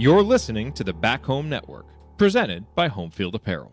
You're listening to the Back Home Network, presented by Home Field Apparel.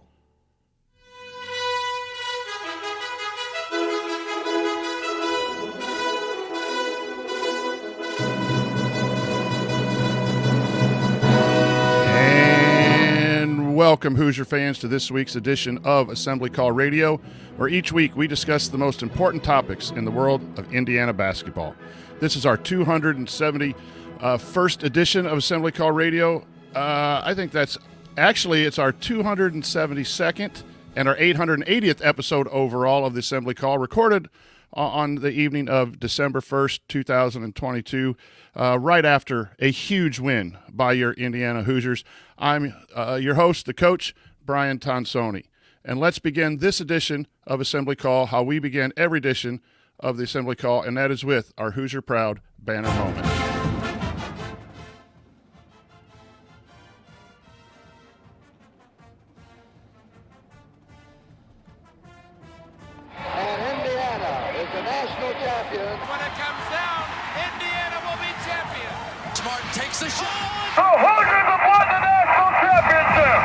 And welcome, Hoosier fans, to this week's edition of Assembly Call Radio, where each week we discuss the most important topics in the world of Indiana basketball. This is our 271st edition of Assembly Call Radio. I think it's our 272nd and our 880th episode overall of the Assembly Call, recorded on the evening of December 1st, 2022, right after a huge win by your Indiana Hoosiers. I'm your host, the coach, Brian Tonsoni. And let's begin this edition of Assembly Call how we begin every edition of the Assembly Call, and that is with our Hoosier Proud banner moment. And Indiana is the national champion. When it comes down, Indiana will be champion. Martin takes the shot. The Hoosiers have won the national championship.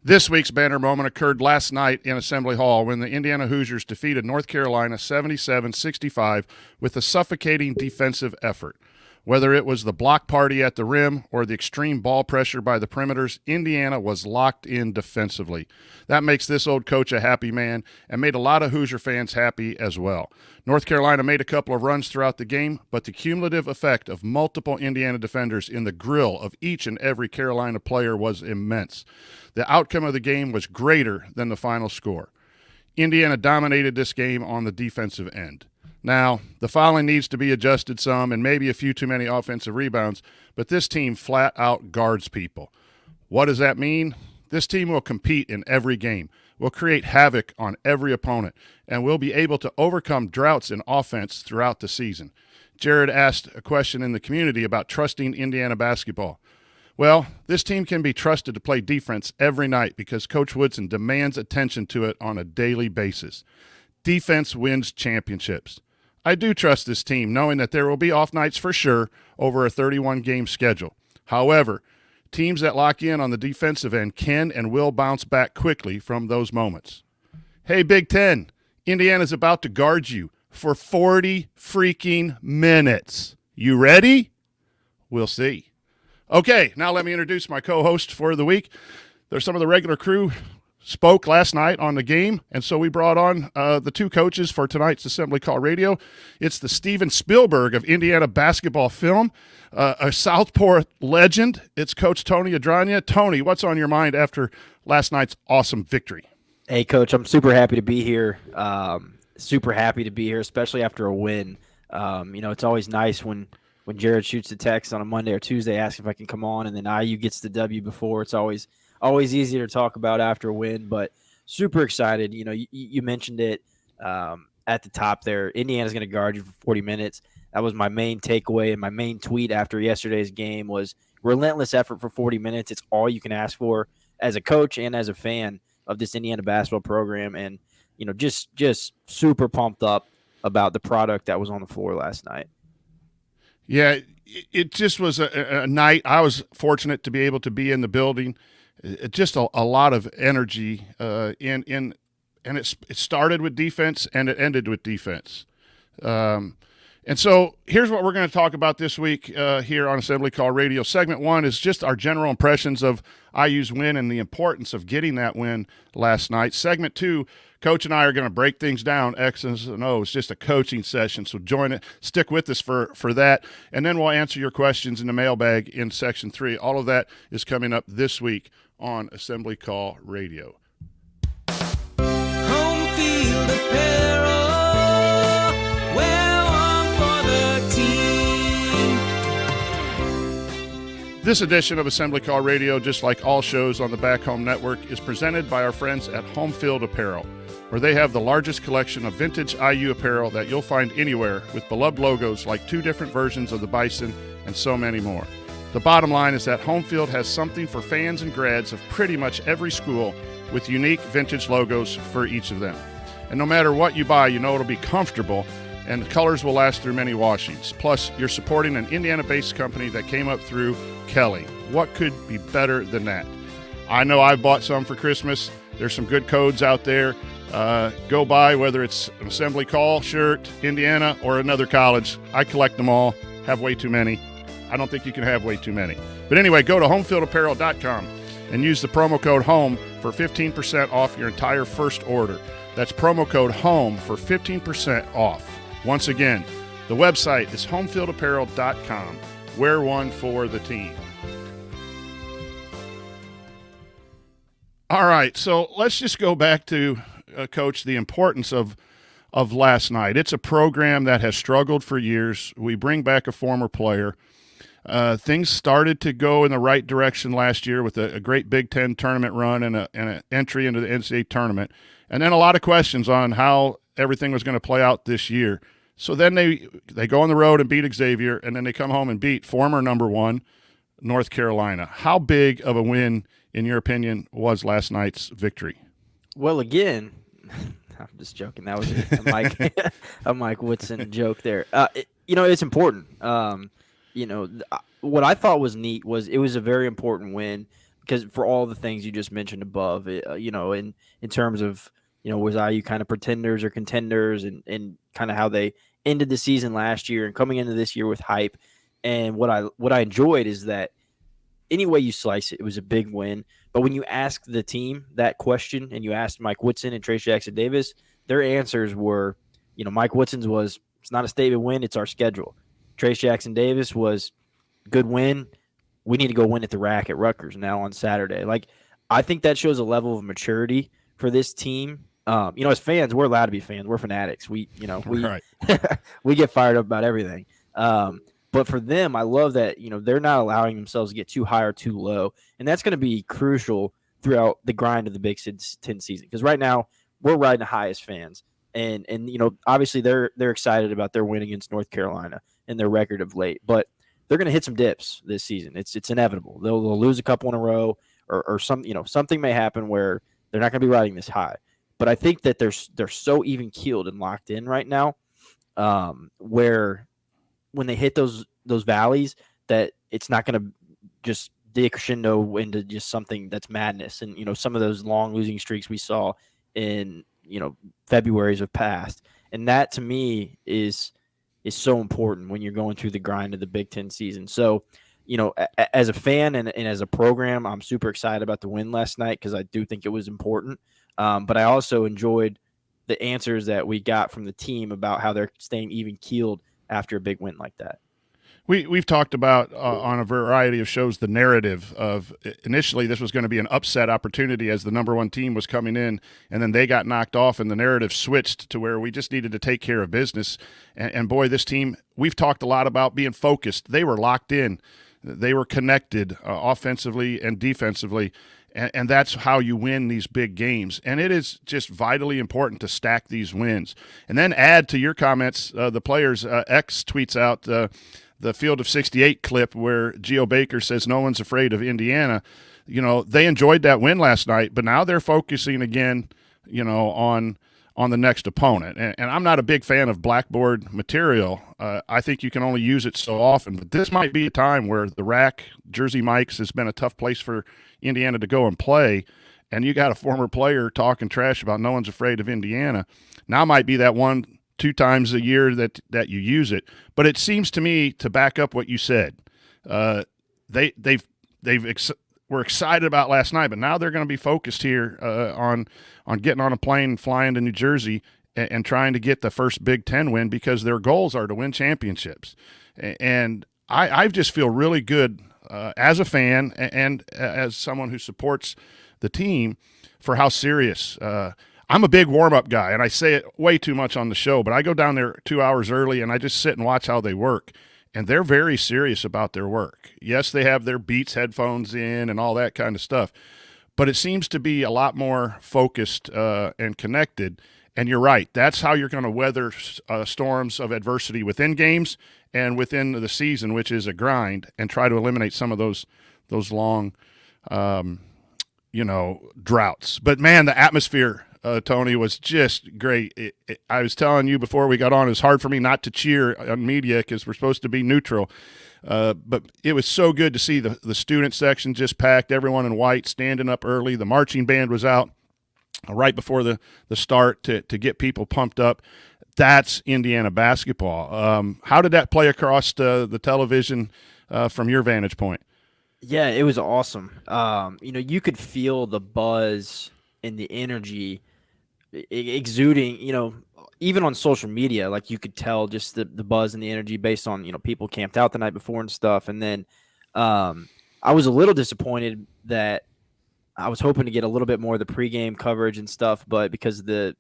This week's banner moment occurred last night in Assembly Hall when the Indiana Hoosiers defeated North Carolina 77-65 with a suffocating defensive effort. Whether it was the block party at the rim or the extreme ball pressure by the perimeters, Indiana was locked in defensively. That makes this old coach a happy man and made a lot of Hoosier fans happy as well. North Carolina made a couple of runs throughout the game, but the cumulative effect of multiple Indiana defenders in the grill of each and every Carolina player was immense. The outcome of the game was greater than the final score. Indiana dominated this game on the defensive end. Now, the fouling needs to be adjusted some and maybe a few too many offensive rebounds, but this team flat out guards people. What does that mean? This team will compete in every game, will create havoc on every opponent, and will be able to overcome droughts in offense throughout the season. Jared asked a question in the community about trusting Indiana basketball. Well, this team can be trusted to play defense every night because Coach Woodson demands attention to it on a daily basis. Defense wins championships. I do trust this team, knowing that there will be off nights for sure over a 31-game schedule. However, teams that lock in on the defensive end can and will bounce back quickly from those moments. Hey, Big Ten, Indiana's about to guard you for 40 freaking minutes. You ready? We'll see. Okay, now let me introduce my co-host for the week. There's some of the regular crew spoke last night on the game, and so we brought on the two coaches for tonight's Assembly Call Radio. It's the Steven Spielberg of Indiana basketball film, a Southport legend. It's Coach Tony Adragna. Tony, what's on your mind after last night's awesome victory? Hey, Coach, I'm super happy to be here. Especially after a win. It's always nice when Jared shoots a text on a Monday or Tuesday asking if I can come on, and then IU gets the W before. It's always easier to talk about after a win, but super excited. You mentioned it at the top there. Indiana's going to guard you for 40 minutes. That was my main takeaway, and my main tweet after yesterday's game was relentless effort for 40 minutes. It's all you can ask for as a coach and as a fan of this Indiana basketball program, and just super pumped up about the product that was on the floor last night. Yeah, it just was a night. I was fortunate to be able to be in the building. Just a lot of energy and it started with defense and it ended with defense. And so here's what we're going to talk about this week here on Assembly Call Radio. Segment 1 is just our general impressions of IU's win and the importance of getting that win last night. Segment 2, Coach and I are going to break things down, X's and O's, just a coaching session. So stick with us for that. And then we'll answer your questions in the mailbag in Section 3. All of that is coming up this week on Assembly Call Radio. Home Field Apparel, wear one for the team. This edition of Assembly Call Radio, just like all shows on the Back Home Network, is presented by our friends at Home Field Apparel, where they have the largest collection of vintage IU apparel that you'll find anywhere, with beloved logos like 2 different versions of the Bison and so many more. The bottom line is that Home Field has something for fans and grads of pretty much every school with unique vintage logos for each of them. And no matter what you buy, you know it'll be comfortable, and the colors will last through many washings. Plus, you're supporting an Indiana-based company that came up through Kelly. What could be better than that? I know I've bought some for Christmas. There's some good codes out there. Go buy, whether it's an Assembly Call shirt, Indiana, or another college. I collect them all. Have way too many. I don't think you can have way too many. But anyway, go to homefieldapparel.com and use the promo code HOME for 15% off your entire first order. That's promo code HOME for 15% off. Once again, the website is homefieldapparel.com. Wear one for the team. All right, so let's just go back to, Coach, the importance of last night. It's a program that has struggled for years. We bring back a former player. Things started to go in the right direction last year with a great Big Ten tournament run and an entry into the NCAA tournament. And then a lot of questions on how everything was going to play out this year. So then they go on the road and beat Xavier, and then they come home and beat former number 1 North Carolina. How big of a win, in your opinion, was last night's victory? Well, again, I'm just joking. That was a Mike Woodson joke there. It's important. What I thought was neat was it was a very important win because for all the things you just mentioned above, in terms of, was IU kind of pretenders or contenders and kind of how they ended the season last year and coming into this year with hype. And what I enjoyed is that any way you slice it, it was a big win. But when you ask the team that question and you asked Mike Woodson and Trace Jackson Davis, their answers were, Mike Woodson's was, it's not a statement win, it's our schedule. Trace Jackson Davis was good win. We need to go win at the rack at Rutgers now on Saturday. I think that shows a level of maturity for this team. As fans, we're allowed to be fans. We're fanatics. We Right. we get fired up about everything. But for them, I love that, they're not allowing themselves to get too high or too low. And that's going to be crucial throughout the grind of the Big Ten season. Because right now, we're riding high as fans. And obviously they're excited about their win against North Carolina and their record of late. But they're going to hit some dips this season. It's inevitable. They'll lose a couple in a row or something may happen where they're not going to be riding this high. But I think that they're so even keeled and locked in right now, where when they hit those valleys, that it's not going to just decrescendo into just something that's madness. And some of those long losing streaks we saw in Februarys of past, and that to me is so important when you're going through the grind of the Big Ten season. So as a fan and as a program, I'm super excited about the win last night because I do think it was important. But I also enjoyed the answers that we got from the team about how they're staying even keeled after a big win like that. We've talked about on a variety of shows the narrative of initially this was going to be an upset opportunity as the number 1 team was coming in, and then they got knocked off and the narrative switched to where we just needed to take care of business. And boy, this team, we've talked a lot about being focused. They were locked in. They were connected offensively and defensively. And that's how you win these big games. And it is just vitally important to stack these wins. And then add to your comments, the players, X tweets out the Field of 68 clip where Geo Baker says no one's afraid of Indiana. They enjoyed that win last night, but now they're focusing again, on the next opponent. And I'm not a big fan of blackboard material. I think you can only use it so often. But this might be a time where the rack, Jersey Mike's, has been a tough place for Indiana to go and play, and you got a former player talking trash about no one's afraid of Indiana. Now might be that 1-2 times a year that you use it. But it seems to me to back up what you said. We're excited about last night, but now they're going to be focused here on getting on a plane and flying to New Jersey and trying to get the first Big Ten win because their goals are to win championships. And I just feel really good as a fan and as someone who supports the team for how serious. I'm a big warm-up guy, and I say it way too much on the show, but I go down there 2 hours early, and I just sit and watch how they work. And they're very serious about their work. Yes, they have their Beats headphones in and all that kind of stuff, but it seems to be a lot more focused and connected. And you're right. That's how you're going to weather storms of adversity within games and within the season, which is a grind, and try to eliminate some of those long, droughts. But, man, the atmosphere Tony, was just great. I was telling you before we got on, it was hard for me not to cheer on media because we're supposed to be neutral. But it was so good to see the student section just packed, everyone in white, standing up early. The marching band was out right before the start to get people pumped up. That's Indiana basketball. How did that play across the television from your vantage point? Yeah, it was awesome. You could feel the buzz and the energy exuding, even on social media, like you could tell just the buzz and the energy based on, people camped out the night before and stuff. And then I was a little disappointed that I was hoping to get a little bit more of the pregame coverage and stuff, but because the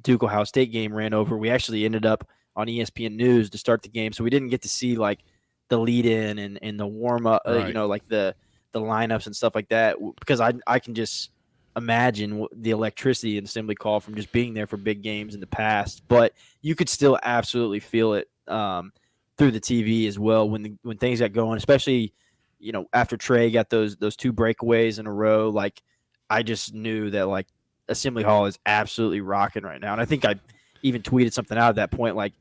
Duke Ohio State game ran over, we actually ended up on ESPN News to start the game. So we didn't get to see like the lead in and the warm up, Right. like the lineups and stuff like that, because I can just imagine the electricity and assembly call from just being there for big games in the past. But you could still absolutely feel it through the TV as well when things got going, especially after Trey got those two breakaways in a row. Like I just knew that like Assembly Hall is absolutely rocking right now. And I think I even tweeted something out at that point, like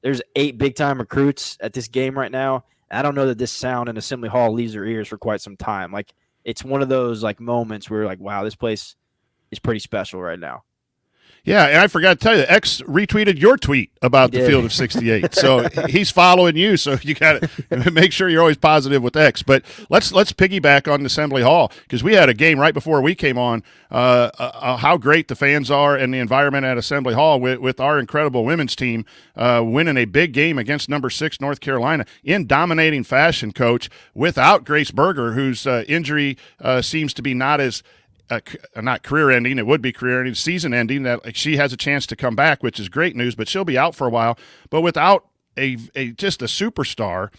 there's 8 big-time recruits at this game right now. And I don't know that this sound in Assembly Hall leaves their ears for quite some time. Like it's one of those like moments where like, wow, this place is pretty special right now. Yeah, and I forgot to tell you, X retweeted your tweet about He the did. Field of 68. So he's following you, so you got to make sure you're always positive with X. But let's piggyback on Assembly Hall because we had a game right before we came on, how great the fans are and the environment at Assembly Hall with our incredible women's team winning a big game against number 6 North Carolina in dominating fashion, Coach, without Grace Berger, whose injury seems to be not as not career-ending, it would be career-ending, season-ending, that like, she has a chance to come back, which is great news, but she'll be out for a while. But without just a superstar,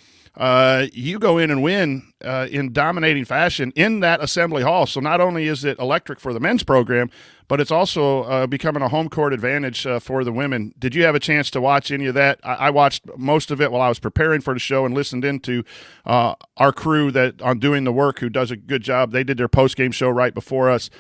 you go in and win in dominating fashion in that Assembly Hall. So not only is it electric for the men's program, but it's also becoming a home court advantage for the women. Did you have a chance to watch any of that? I watched most of it while I was preparing for the show and listened into our crew that on doing the work who does a good job. They did their post-game show right before us.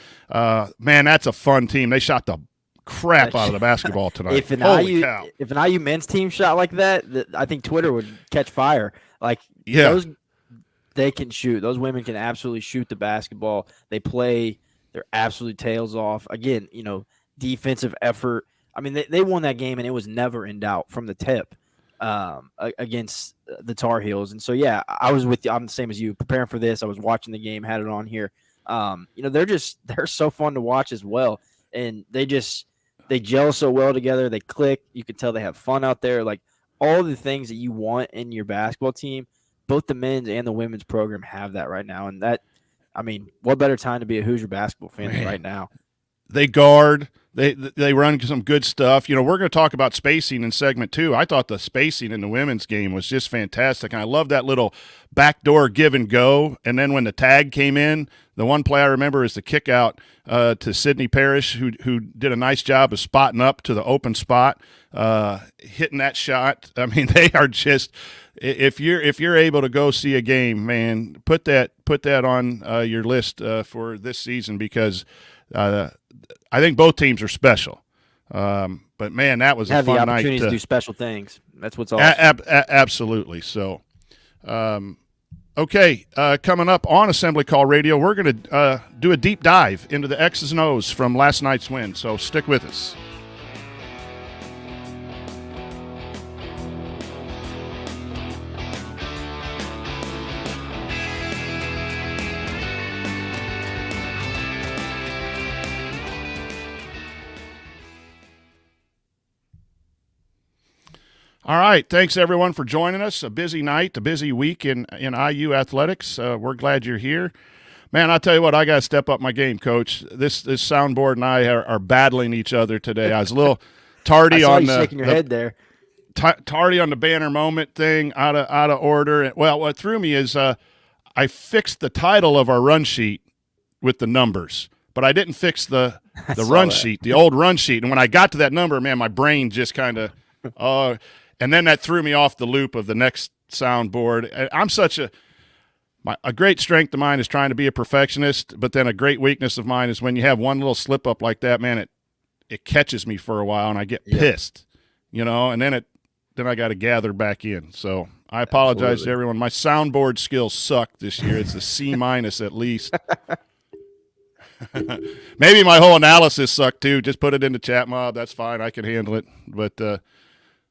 Man, that's a fun team. They shot the crap out of the basketball tonight. If an Holy cow. if an IU men's team shot like that, I think Twitter would catch fire. Like Yeah. they can shoot. Those women can absolutely shoot the basketball. They play their absolute tails off. Again, defensive effort. I mean, they won that game, and it was never in doubt from the tip against the Tar Heels. And so, yeah, I was with you. I'm the same as you. Preparing for this, I was watching the game, had it on here. They're so fun to watch as well, and they gel so well together. They click. You can tell they have fun out there. Like all the things that you want in your basketball team, both the men's and the women's program have that right now. And that, I mean, what better time to be a Hoosier basketball fan than right now? They guard. They run some good stuff. We're going to talk about spacing in segment 2. I thought the spacing in the women's game was just fantastic. And I love that little backdoor give and go. And then when the tag came in, the one play I remember is the kick out to Sydney Parrish, who did a nice job of spotting up to the open spot, hitting that shot. I mean, they are just if you're able to go see a game, man, put that on your list for this season because I think both teams are special. But man, that was a Have fun the night. opportunities to do special things. That's what's awesome. Absolutely. So, okay, coming up on Assembly Call Radio, we're going to do a deep dive into the X's and O's from last night's win. So stick with us. All right. Thanks, everyone, for joining us. A busy night, a busy week in IU athletics. We're glad you're here. Man, I'll tell you what, I got to step up my game, Coach. This soundboard and I are battling each other today. I was a little tardy I saw on you the shaking your head there. tardy on the banner moment thing, out of order. Well, what threw me is I fixed the title of our run sheet with the numbers, but I didn't fix the run sheet, the old run sheet. And when I got to that number, man, my brain just kind of and then that threw me off the loop of the next soundboard. I'm such a great strength of mine is trying to be a perfectionist, but then a great weakness of mine is when you have one little slip up like that, man, it catches me for a while and I get pissed, and then I got to gather back in. So I apologize to everyone. My soundboard skills suck this year. It's a C- at least. Maybe my whole analysis sucked too. Just put it in the chat mob. That's fine. I can handle it. But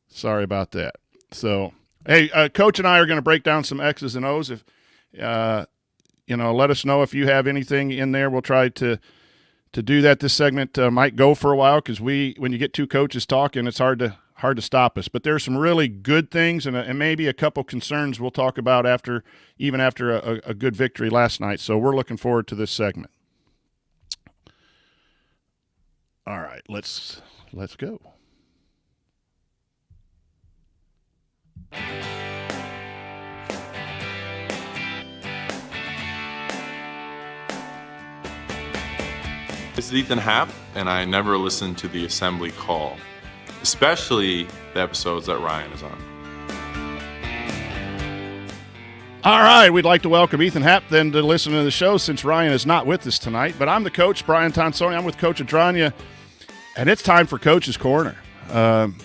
sorry about that. So, hey, Coach and I are going to break down some X's and O's. If let us know if you have anything in there. We'll try to do that. This segment might go for a while because when you get two coaches talking, it's hard to stop us. But there's some really good things and maybe a couple concerns we'll talk about after a good victory last night. So we're looking forward to this segment. All right, let's go. This is Ethan Happ, and I never listen to the assembly call, especially the episodes that Ryan is on. All right, we'd like to welcome Ethan Happ then to listen to the show since Ryan is not with us tonight. But I'm the coach, Brian Tonsoni. I'm with Coach Adragna, and it's time for Coach's Corner. And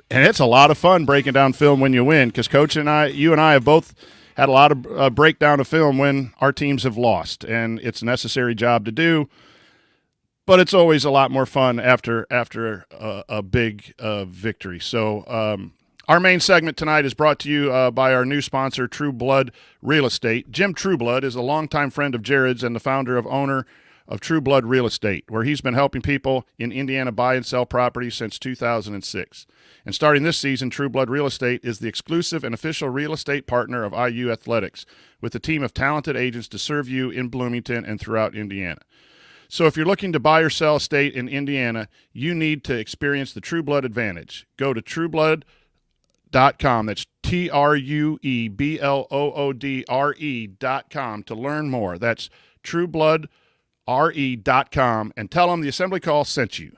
it's a lot of fun breaking down film when you win because Coach and you and I have both had a lot of breakdown of film when our teams have lost, and it's a necessary job to do. But it's always a lot more fun after a big victory. So our main segment tonight is brought to you by our new sponsor, True Blood Real Estate. Jim Trueblood is a longtime friend of Jared's and the owner of True Blood Real Estate, where he's been helping people in Indiana buy and sell property since 2006. And starting this season, True Blood Real Estate is the exclusive and official real estate partner of IU Athletics, with a team of talented agents to serve you in Bloomington and throughout Indiana. So if you're looking to buy or sell estate in Indiana, you need to experience the True Blood advantage. Go to trueblood.com. That's TRUEBLOODRE.com to learn more. That's truebloodre.com, and tell them the assembly call sent you.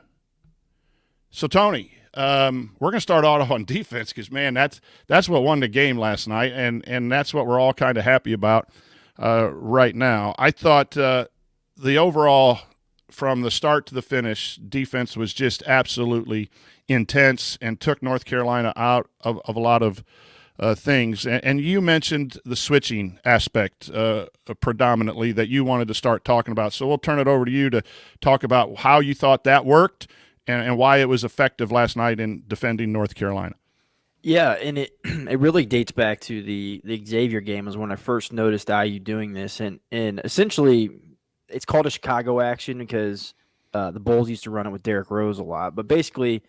So, Tony, we're going to start off on defense because, man, that's what won the game last night, and that's what we're all kind of happy about right now. I thought the overall, from the start to the finish, defense was just absolutely intense and took North Carolina out of a lot of things. And you mentioned the switching aspect predominantly that you wanted to start talking about. So we'll turn it over to you to talk about how you thought that worked and why it was effective last night in defending North Carolina. Yeah, and it really dates back to the Xavier game was when I first noticed IU doing this. And essentially – it's called a Chicago action because the Bulls used to run it with Derrick Rose a lot. But basically,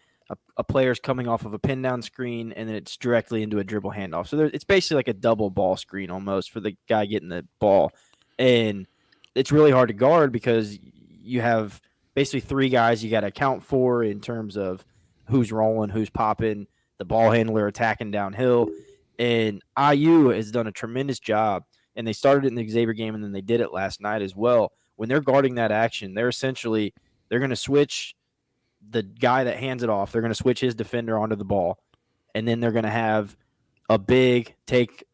a player's coming off of a pin down screen, and then it's directly into a dribble handoff. So it's basically like a double ball screen almost for the guy getting the ball. And it's really hard to guard because you have basically three guys you got to account for in terms of who's rolling, who's popping, the ball handler attacking downhill. And IU has done a tremendous job. And they started it in the Xavier game, and then they did it last night as well. When they're guarding that action, they're going to switch the guy that hands it off. They're going to switch his defender onto the ball, and then they're going to have a big take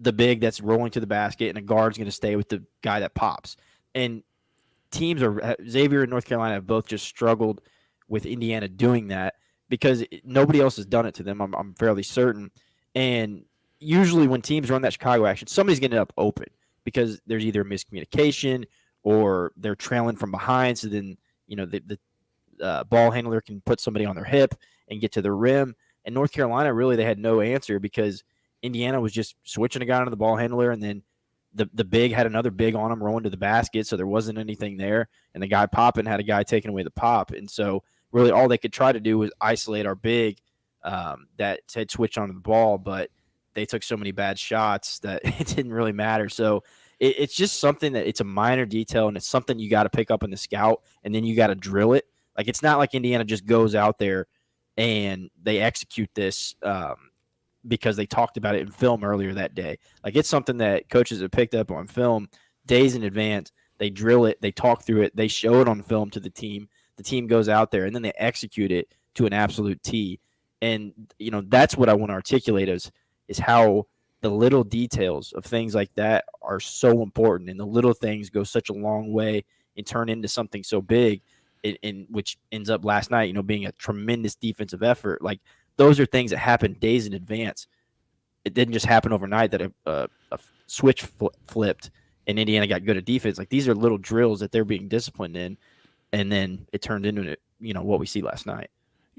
the big that's rolling to the basket, and a guard's going to stay with the guy that pops. And Xavier and North Carolina have both just struggled with Indiana doing that because nobody else has done it to them, I'm fairly certain. And usually when teams run that Chicago action, somebody's going to end up open because there's either miscommunication or they're trailing from behind. So then, the ball handler can put somebody on their hip and get to the rim. And North Carolina, really, they had no answer because Indiana was just switching a guy onto the ball handler, and then the big had another big on him rolling to the basket, so there wasn't anything there. And the guy popping had a guy taking away the pop. And so really all they could try to do was isolate our big that had switched onto the ball, but they took so many bad shots that it didn't really matter. So it's just something that it's a minor detail, and it's something you got to pick up in the scout, and then you got to drill it. Like, it's not like Indiana just goes out there and they execute this because they talked about it in film earlier that day. Like, it's something that coaches have picked up on film days in advance. They drill it, they talk through it, they show it on film to the team. The team goes out there, and then they execute it to an absolute T. And, that's what I want to articulate is how the little details of things like that are so important, and the little things go such a long way and turn into something so big. in which ends up last night, being a tremendous defensive effort. Like, those are things that happen days in advance. It didn't just happen overnight that a switch flipped and Indiana got good at defense. Like, these are little drills that they're being disciplined in, and then it turned into what we see last night.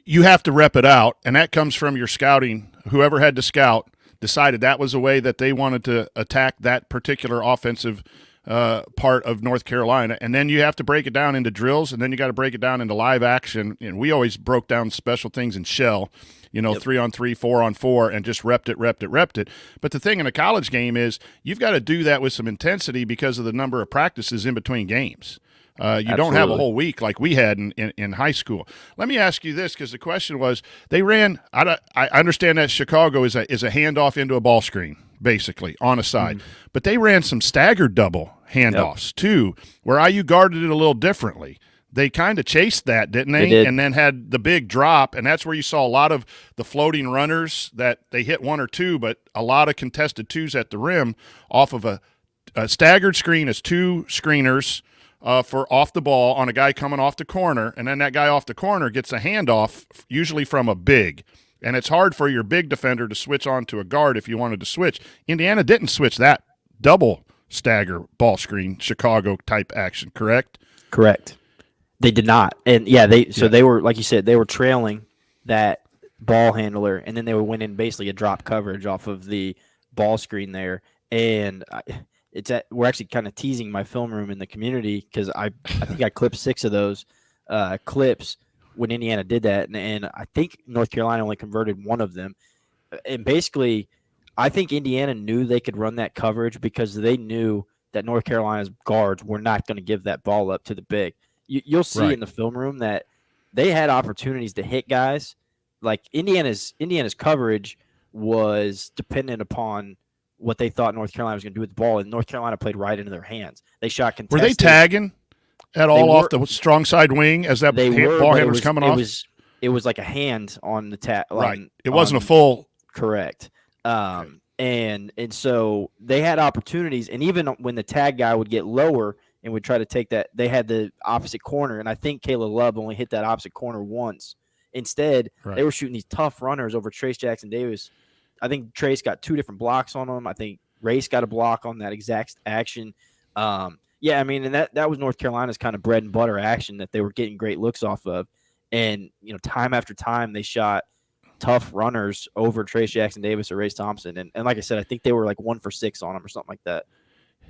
You have to rep it out, and that comes from your scouting. Whoever had to scout decided that was a way that they wanted to attack that particular offensive part of North Carolina. And then you have to break it down into drills, and then you got to break it down into live action. And we always broke down special things in shell, 3-on-3, 4-on-4, and just repped it. But the thing in a college game is you've got to do that with some intensity because of the number of practices in between games. You don't have a whole week like we had in high school. Let me ask you this, because the question was, they ran – I understand that Chicago is a handoff into a ball screen, basically, on a side. Mm-hmm. But they ran some staggered double handoffs, too, where IU guarded it a little differently. They kind of chased that, didn't they? They did. And then had the big drop, and that's where you saw a lot of the floating runners that they hit one or two, but a lot of contested twos at the rim off of a staggered screen as two screeners – for off the ball on a guy coming off the corner, and then that guy off the corner gets a handoff, usually from a big. And it's hard for your big defender to switch on to a guard if you wanted to switch. Indiana didn't switch that double stagger ball screen Chicago-type action, correct? Correct. They did not. And, they were, like you said, they were trailing that ball handler, and then they were winning basically a drop coverage off of the ball screen there. And we're actually kind of teasing my film room in the community because I think I clipped 6 of those clips when Indiana did that, and I think North Carolina only converted 1 of them. And basically, I think Indiana knew they could run that coverage because they knew that North Carolina's guards were not going to give that ball up to the big. You'll see in the film room that they had opportunities to hit guys. Like, Indiana's coverage was dependent upon what they thought North Carolina was going to do with the ball, and North Carolina played right into their hands. They shot contested. Were they tagging at all off the strong side wing as that ball handler was coming off? It was like a hand on the tag. Right. It wasn't a full. Correct. And so they had opportunities, and even when the tag guy would get lower and would try to take that, they had the opposite corner, and I think Caleb Love only hit that opposite corner once. Instead, they were shooting these tough runners over Trace Jackson Davis. I think Trace got 2 different blocks on him. I think Race got a block on that exact action. And that was North Carolina's kind of bread and butter action that they were getting great looks off of. And, time after time, they shot tough runners over Trace Jackson Davis or Race Thompson. And like I said, I think they were like 1 for 6 on him or something like that.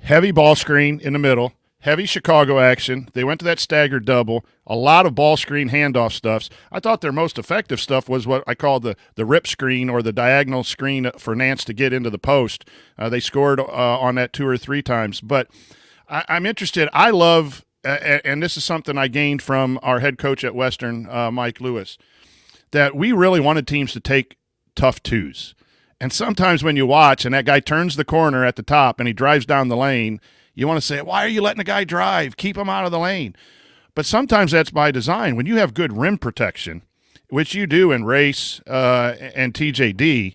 Heavy ball screen in the middle. Heavy Chicago action. They went to that staggered double. A lot of ball screen handoff stuffs. I thought their most effective stuff was what I call the rip screen or the diagonal screen for Nance to get into the post. They scored on that 2 or 3 times. But I'm interested. I love, and this is something I gained from our head coach at Western, Mike Lewis, that we really wanted teams to take tough twos. And sometimes when you watch and that guy turns the corner at the top and he drives down the lane, you want to say, why are you letting the guy drive? Keep him out of the lane. But sometimes that's by design. When you have good rim protection, which you do in Race and TJD,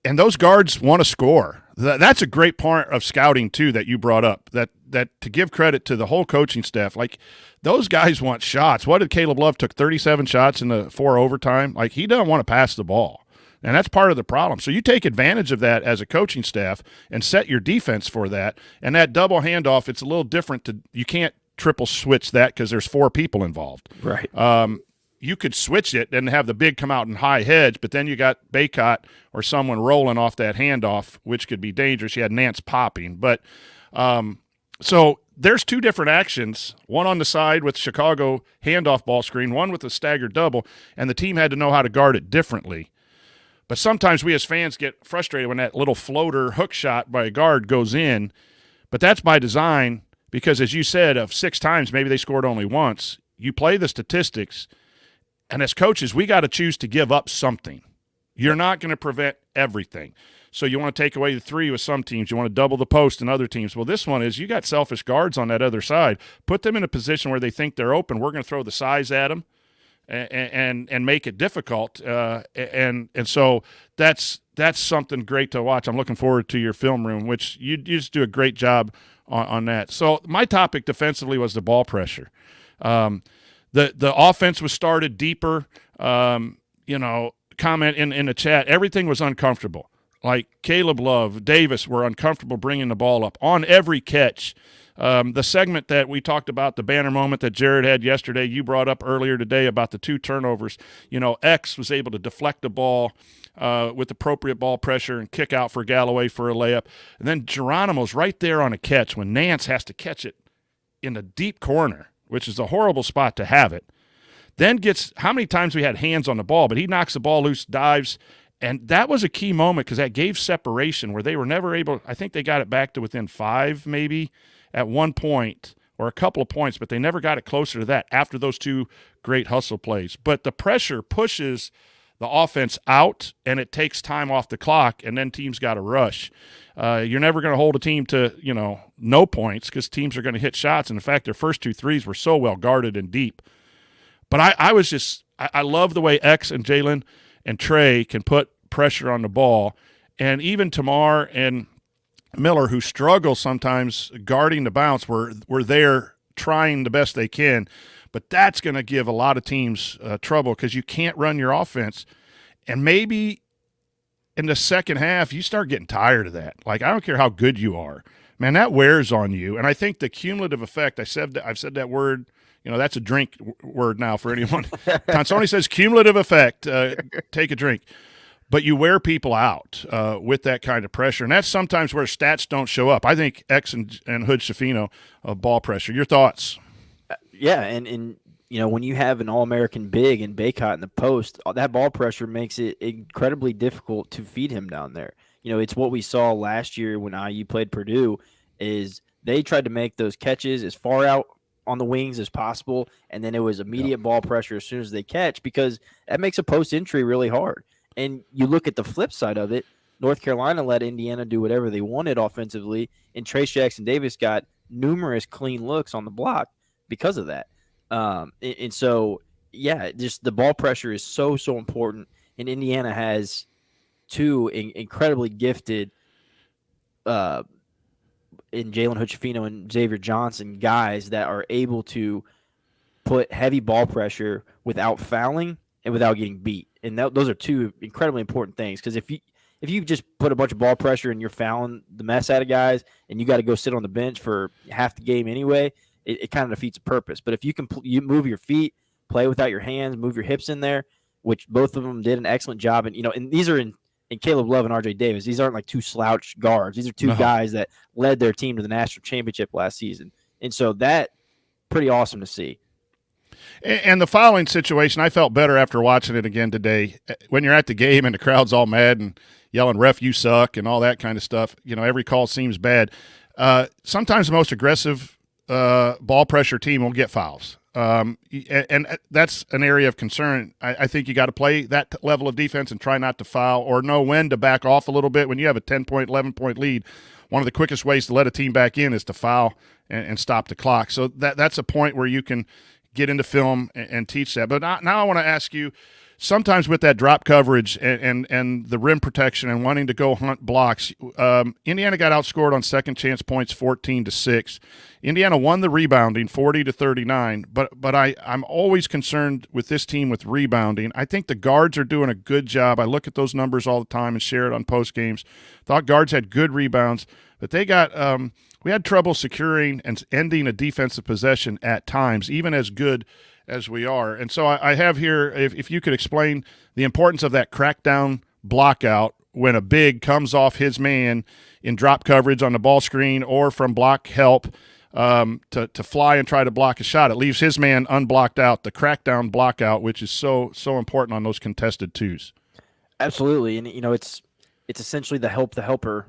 and those guards want to score. That's a great part of scouting, too, that you brought up, that to give credit to the whole coaching staff. Like, those guys want shots. What did Caleb Love took 37 shots in the 4 overtime? Like, he doesn't want to pass the ball. And that's part of the problem. So you take advantage of that as a coaching staff and set your defense for that. And that double handoff, it's a little different. You can't triple switch that because there's 4 people involved. Right. You could switch it and have the big come out in high hedge, but then you got Baycott or someone rolling off that handoff, which could be dangerous. You had Nance popping. But so there's 2 different actions, one on the side with Chicago handoff ball screen, one with a staggered double, and the team had to know how to guard it differently. But sometimes we as fans get frustrated when that little floater hook shot by a guard goes in. But that's by design because, as you said, of 6 times, maybe they scored only once. You play the statistics, and as coaches, we got to choose to give up something. You're not going to prevent everything. So you want to take away the 3 with some teams. You want to double the post in other teams. Well, this one is you got selfish guards on that other side. Put them in a position where they think they're open. We're going to throw the size at them. And make it difficult, and so that's something great to watch. I'm looking forward to your film room, which you just do a great job on that. So my topic defensively was the ball pressure. The offense was started deeper. Comment in the chat, everything was uncomfortable. Like Caleb Love, Davis were uncomfortable bringing the ball up on every catch. The segment that we talked about, the banner moment that Jared had yesterday, you brought up earlier today about the 2 turnovers. X was able to deflect the ball with appropriate ball pressure and kick out for Galloway for a layup. And then Geronimo's right there on a catch when Nance has to catch it in the deep corner, which is a horrible spot to have it. Then how many times we had hands on the ball, but he knocks the ball loose, dives, and that was a key moment because that gave separation where they were never able – I think they got it back to within 5 maybe at one point or a couple of points, but they never got it closer to that after those 2 great hustle plays. But the pressure pushes the offense out, and it takes time off the clock, and then teams got to rush. You're never going to hold a team to, no points because teams are going to hit shots. And in fact, their first 2 threes were so well guarded and deep. But I love the way X and Jalen and Trey can put pressure on the ball. And even Tamar and Miller, who struggle sometimes guarding the bounce, were there trying the best they can. But that's going to give a lot of teams trouble because you can't run your offense. And maybe in the second half, you start getting tired of that. Like, I don't care how good you are. Man, that wears on you. And I think the cumulative effect, I've said that word, that's a drink word now for anyone. Tonsoni says cumulative effect, take a drink. But you wear people out with that kind of pressure. And that's sometimes where stats don't show up. I think X and Hood Shafino ball pressure. Your thoughts? Yeah, and when you have an All-American big and Baycott in the post, that ball pressure makes it incredibly difficult to feed him down there. It's what we saw last year when IU played Purdue is they tried to make those catches as far out on the wings as possible, and then it was immediate ball pressure as soon as they catch because that makes a post entry really hard. And you look at the flip side of it, North Carolina let Indiana do whatever they wanted offensively, and Trace Jackson-Davis got numerous clean looks on the block because of that. And so, just the ball pressure is so important, and Indiana has 2 incredibly gifted in Jalen Hood-Schifino and Xavier Johnson, guys that are able to put heavy ball pressure without fouling and without getting beat. And those are 2 incredibly important things because if you just put a bunch of ball pressure and you're fouling the mess out of guys and you got to go sit on the bench for half the game anyway, it kind of defeats the purpose. But if you can you move your feet, play without your hands, move your hips in there, which both of them did an excellent job. And, and these are in Caleb Love and RJ Davis. These aren't like 2 slouch guards. These are 2 guys that led their team to the national championship last season. And so that pretty awesome to see. And the fouling situation, I felt better after watching it again today. When you're at the game and the crowd's all mad and yelling, "Ref, you suck," and all that kind of stuff, every call seems bad. Sometimes the most aggressive ball pressure team will get fouls. And that's an area of concern. I think you got to play that level of defense and try not to foul or know when to back off a little bit. When you have a 10-point, 11-point lead, one of the quickest ways to let a team back in is to foul and stop the clock. So that's a point where you can get into film and teach that. But now I want to ask you, sometimes with that drop coverage and the rim protection and wanting to go hunt blocks, Indiana got outscored on second chance points 14-6. Indiana won the rebounding 40-39, but I'm always concerned with this team with rebounding. I think the guards are doing a good job. I look at those numbers all the time and share it on post games. Thought guards had good rebounds, but they got we had trouble securing and ending a defensive possession at times, even as good as we are. And so I have here, if you could explain the importance of that crackdown block out when a big comes off his man in drop coverage on the ball screen or from block help to fly and try to block a shot. It leaves his man unblocked out, the crackdown block out, which is so important on those contested 2s. Absolutely. And, it's essentially the help the helper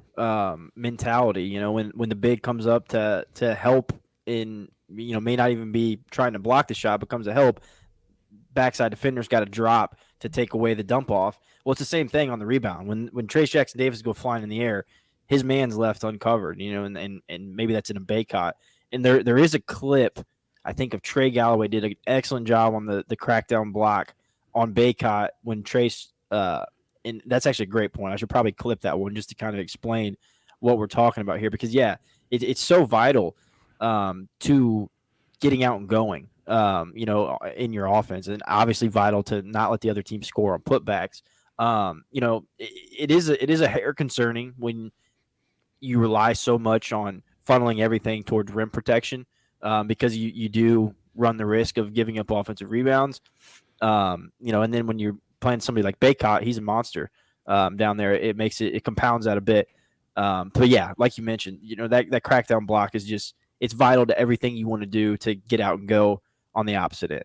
mentality. When the big comes up to help in, may not even be trying to block the shot, but comes to help, backside defender's got to drop to take away the dump off. Well, it's the same thing on the rebound. When Trace Jackson-Davis go flying in the air, his man's left uncovered, and maybe that's in a Baycott. And there is a clip, I think, of Trey Galloway did an excellent job on the crackdown block on Baycott when Trace and that's actually a great point. I should probably clip that one just to kind of explain what we're talking about here because, it's so vital to getting out and going. in your offense, and obviously vital to not let the other team score on putbacks. It is a hair concerning when you rely so much on funneling everything towards rim protection, because you do run the risk of giving up offensive rebounds. And then when you're playing somebody like Baycott, he's a monster down there. It compounds that a bit. But yeah, like you mentioned, that crackdown block is it's vital to everything you want to do to get out and go on the opposite end.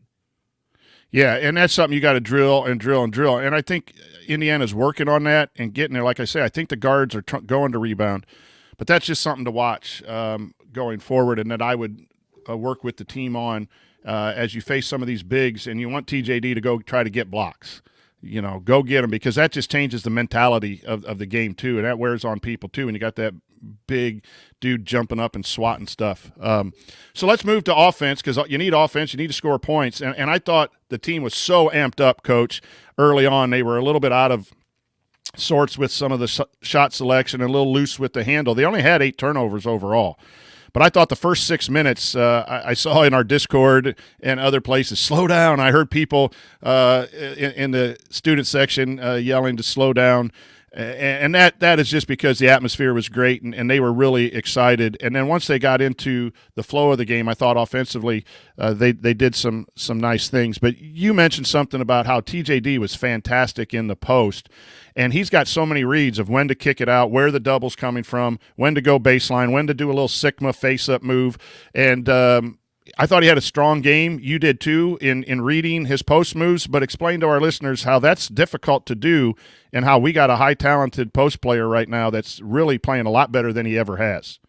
Yeah, and that's something you got to drill and drill and drill. And I think Indiana's working on that and getting there. Like I say, I think the guards are going to rebound, but that's just something to watch going forward, and that I would work with the team on as you face some of these bigs, and you want TJD to go try to get blocks. Go get them, because that just changes the mentality of the game too, and that wears on people too. And you got that big dude jumping up and swatting stuff. So let's move to offense, because you need offense. You need to score points. And I thought the team was so amped up, Coach, early on. They were a little bit out of sorts with some of the shot selection and a little loose with the handle. They only had 8 turnovers overall. But I thought the first 6 minutes, I saw in our Discord and other places, slow down. I heard people in the student section yelling to slow down. And that is just because the atmosphere was great, and they were really excited. And then once they got into the flow of the game, I thought offensively they did some nice things. But you mentioned something about how TJD was fantastic in the post, and he's got so many reads of when to kick it out, where the double's coming from, when to go baseline, when to do a little Sigma face-up move. And I thought he had a strong game. You did too in reading his post moves, but explain to our listeners how that's difficult to do and how we got a high talented post player right now that's really playing a lot better than he ever has.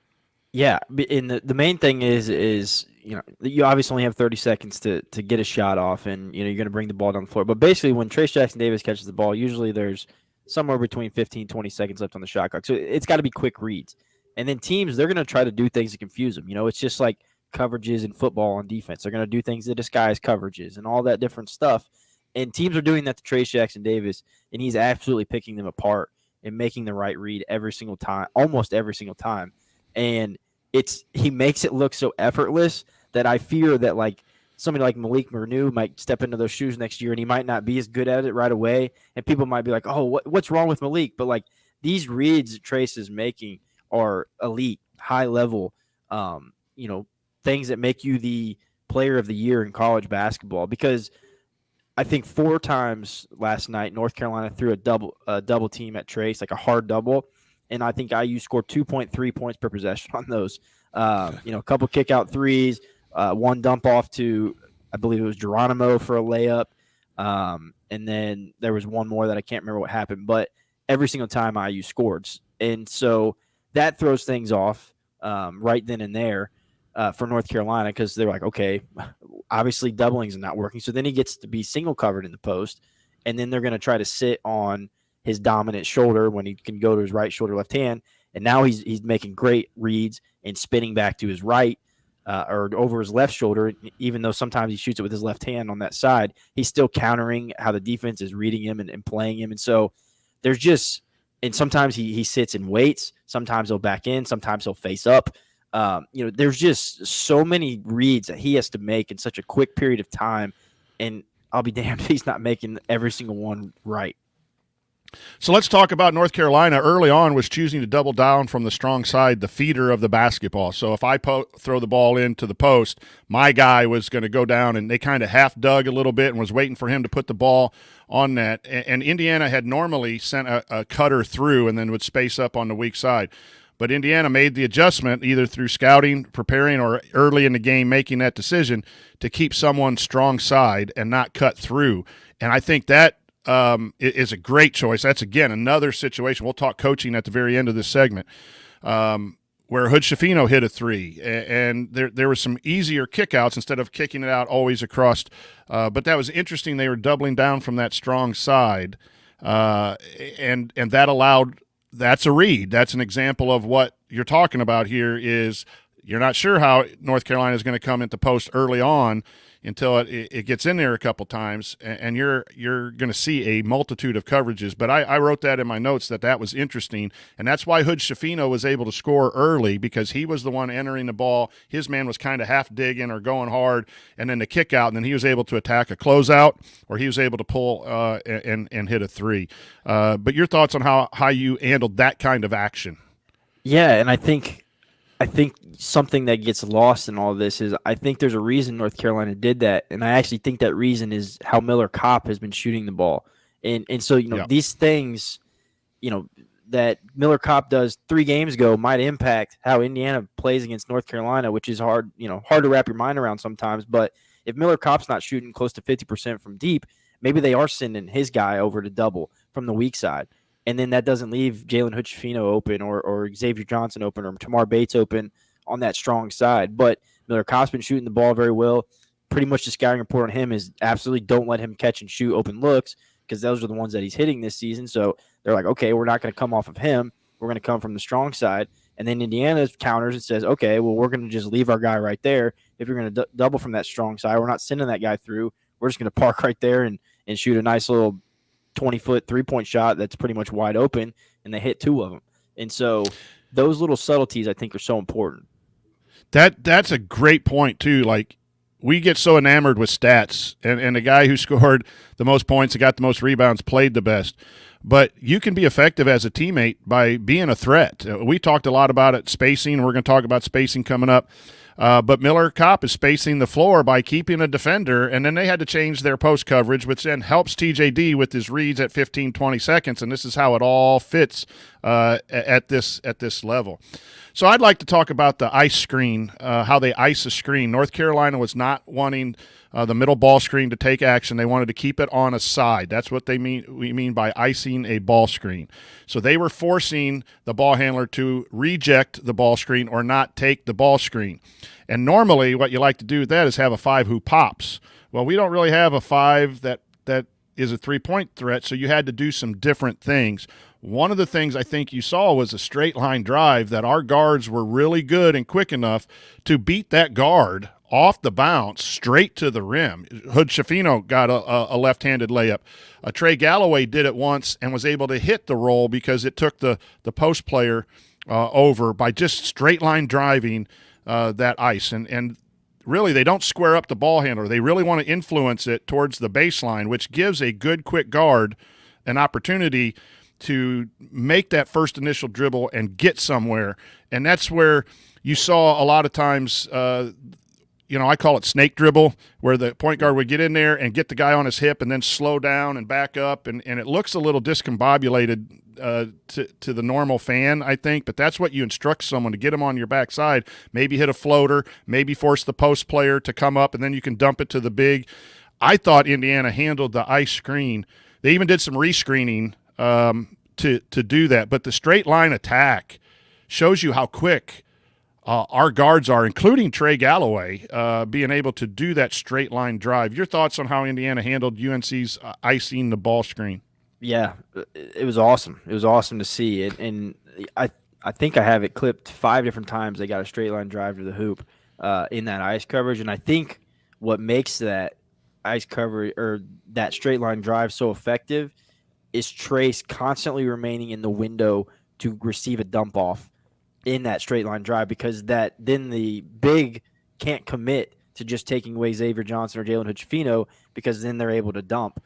Yeah, and the main thing is you obviously only have 30 seconds to get a shot off, and you're going to bring the ball down the floor. But basically when Trace Jackson-Davis catches the ball, usually there's somewhere between 15 20 seconds left on the shot clock. So it's got to be quick reads. And then teams, they're going to try to do things to confuse them. It's just like coverages in football on defense. They're going to do things to disguise coverages and all that different stuff. And teams are doing that to Trace Jackson-Davis, and he's absolutely picking them apart and making the right read every single time, almost every single time. And he makes it look so effortless that I fear that like somebody like Malik Manu might step into those shoes next year, and he might not be as good at it right away. And people might be like, oh, what's wrong with Malik? But like these reads Trace is making are elite, high level, things that make you the player of the year in college basketball. Because I think 4 times last night, North Carolina threw a double team at Trace, like a hard double. And I think IU scored 2.3 points per possession on those. A couple kick out threes, one dump off to, I believe it was Geronimo for a layup. And then there was one more that I can't remember what happened, but every single time IU scored. And so that throws things off right then and there for North Carolina, because they're like, okay, obviously doubling is not working. So then he gets to be single covered in the post, and then they're going to try to sit on his dominant shoulder when he can go to his right shoulder, left hand. And now he's making great reads and spinning back to his right or over his left shoulder. Even though sometimes he shoots it with his left hand on that side, he's still countering how the defense is reading him and playing him. And so there's just – and sometimes he sits and waits. Sometimes he'll back in. Sometimes he'll face up. There's just so many reads that he has to make in such a quick period of time. And I'll be damned if he's not making every single one right. So let's talk about North Carolina. Early on was choosing to double down from the strong side, the feeder of the basketball. So if I throw the ball into the post, my guy was going to go down, and they kind of half dug a little bit and was waiting for him to put the ball on that. And Indiana had normally sent a cutter through and then would space up on the weak side. But Indiana made the adjustment either through scouting, preparing, or early in the game making that decision to keep someone strong side and not cut through. And I think that is a great choice. That's, again, another situation. We'll talk coaching at the very end of this segment where Hood Schifino hit a three, and there were some easier kickouts instead of kicking it out always across. But that was interesting. They were doubling down from that strong side, and that allowed – that's a read. That's an example of what you're talking about here is you're not sure how North Carolina is going to come into post early on. until it gets in there a couple times, and you're going to see a multitude of coverages. But I wrote that in my notes that was interesting, and that's why Hood Schifino was able to score early, because he was the one entering the ball. His man was kind of half digging or going hard, and then the kick out, and then he was able to attack a closeout, or he was able to pull and hit a three. But your thoughts on how you handled that kind of action? Yeah, and I think something that gets lost in all this is I think there's a reason North Carolina did that, and I actually think that reason is how Miller Kopp has been shooting the ball. And so, these things, that Miller Kopp does 3 games ago might impact how Indiana plays against North Carolina, which is hard to wrap your mind around sometimes. But if Miller Kopp's not shooting close to 50% from deep, maybe they are sending his guy over to double from the weak side. And then that doesn't leave Jalen Hood-Schifino open or Xavier Johnson open or Tamar Bates open on that strong side. But Miller Kopp's been shooting the ball very well. Pretty much the scouting report on him is absolutely don't let him catch and shoot open looks, because those are the ones that he's hitting this season. So they're like, okay, we're not going to come off of him. We're going to come from the strong side. And then Indiana counters and says, okay, well, we're going to just leave our guy right there. If you're going to double from that strong side, we're not sending that guy through. We're just going to park right there and shoot a nice little 20-foot three-point shot that's pretty much wide open, and they hit 2 of them. And so those little subtleties I think are so important. That's a great point too. Like, we get so enamored with stats, and the guy who scored the most points and got the most rebounds played the best. But you can be effective as a teammate by being a threat. We talked a lot about it, spacing. We're going to talk about spacing coming up. But Miller Kopp is spacing the floor by keeping a defender, and then they had to change their post coverage, which then helps TJD with his reads at 15, 20 seconds, and this is how it all fits at this level. So I'd like to talk about the ice screen, how they ice a screen. North Carolina was not wanting the middle ball screen to take action. They wanted to keep it on a side. That's what we mean by icing a ball screen. So they were forcing the ball handler to reject the ball screen or not take the ball screen. And normally what you like to do with that is have a 5 who pops. Well, we don't really have a 5 that is a three-point threat, so you had to do some different things. One of the things I think you saw was a straight line drive that our guards were really good and quick enough to beat that guard off the bounce straight to the rim. Hood Schifino got a left-handed layup. Trey Galloway did it once and was able to hit the roll because it took the post player over by just straight line driving that ice. And really, they don't square up the ball handler. They really want to influence it towards the baseline, which gives a good quick guard an opportunity to make that first initial dribble and get somewhere. And that's where you saw a lot of times I call it snake dribble, where the point guard would get in there and get the guy on his hip and then slow down and back up. And it looks a little discombobulated to the normal fan, I think. But that's what you instruct someone to get them on your backside, maybe hit a floater, maybe force the post player to come up, and then you can dump it to the big. I thought Indiana handled the ice screen. They even did some rescreening to do that. But the straight line attack shows you how quick our guards are, including Trey Galloway, being able to do that straight line drive. Your thoughts on how Indiana handled UNC's icing the ball screen? Yeah, it was awesome. It was awesome to see it, and I think I have it clipped 5 different times. They got a straight line drive to the hoop in that ice coverage, and I think what makes that ice coverage or that straight line drive so effective is Trace constantly remaining in the window to receive a dump off in that straight line drive, because then the big can't commit to just taking away Xavier Johnson or Jalen Hood-Schifino, because then they're able to dump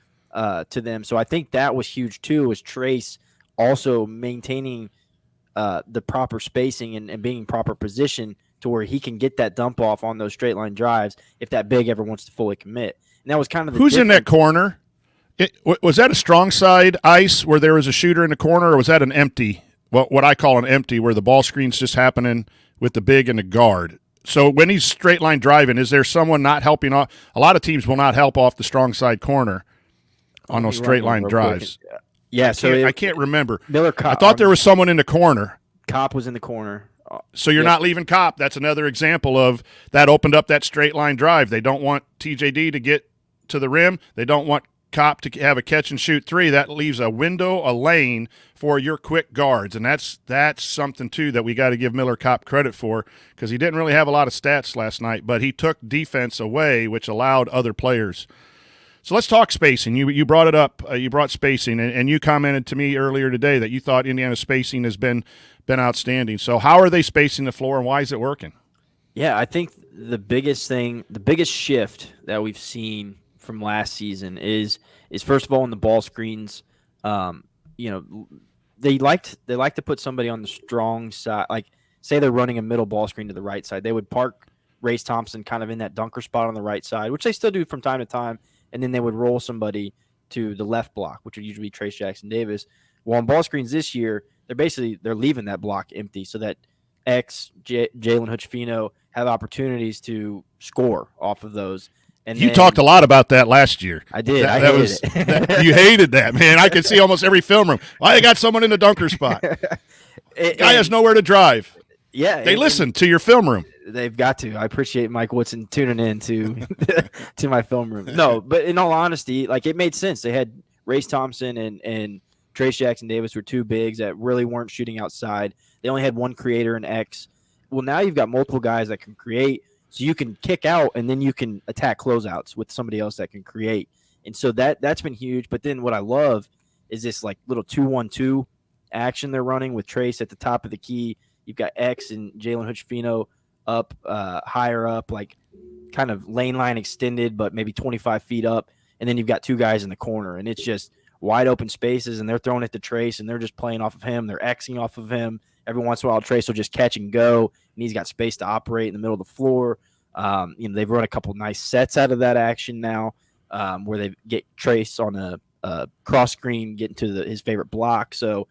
to them. So I think that was huge too, was Trace also maintaining the proper spacing and being in proper position to where he can get that dump off on those straight line drives if that big ever wants to fully commit. And that was kind of the Who's in that corner? Was that a strong side ice where there was a shooter in the corner, or was that an empty, what I call an empty, where the ball screen's just happening with the big and the guard? So when he's straight line driving, is there someone not helping off? A lot of teams will not help off the strong side corner on those straight line drives. Yeah, I can't remember. Miller Kopp, I thought there was someone in the corner. Kopp was in the corner. So you're not leaving Kopp. That's another example of that opened up that straight line drive. They don't want TJD to get to the rim. They don't want Kopp to have a catch-and-shoot three, that leaves a window, a lane for your quick guards, and that's something, too, that we got to give Miller Kopp credit for because he didn't really have a lot of stats last night, but he took defense away, which allowed other players. So let's talk spacing. You brought it up. You brought spacing, and you commented to me earlier today that you thought Indiana's spacing has been outstanding. So how are they spacing the floor, and why is it working? Yeah, I think the biggest shift that we've seen from last season is first of all in the ball screens. They like to put somebody on the strong side. Like say they're running a middle ball screen to the right side, they would park Race Thompson kind of in that dunker spot on the right side, which they still do from time to time, and then they would roll somebody to the left block, which would usually be Trace Jackson Davis. Well, on ball screens this year, they're leaving that block empty so that Jalen Hood-Schifino have opportunities to score off of those. And you talked a lot about that last year. I did. I hated it. You hated that, man. I could see almost every film room. Why they got someone in the dunker spot? Guy has nowhere to drive. Yeah. They listen to your film room. They've got to. I appreciate Mike Woodson tuning in to to my film room. No, but in all honesty, like it made sense. They had Race Thompson and Trace Jackson Davis were two bigs that really weren't shooting outside. They only had one creator in X. Well, now you've got multiple guys that can create, so you can kick out and then you can attack closeouts with somebody else that can create. And so that's been huge. But then what I love is this like little 2-1-2 action they're running with Trace at the top of the key. You've got X and Jalen Hood-Schifino up higher up, like kind of lane line extended, but maybe 25 feet up. And then you've got two guys in the corner, and it's just wide open spaces, and they're throwing it to Trace, and they're just playing off of him. They're Xing off of him. Every once in a while, Trace will just catch and go, and he's got space to operate in the middle of the floor. They've run a couple nice sets out of that action now, where they get Trace on a cross screen, getting to his favorite block. So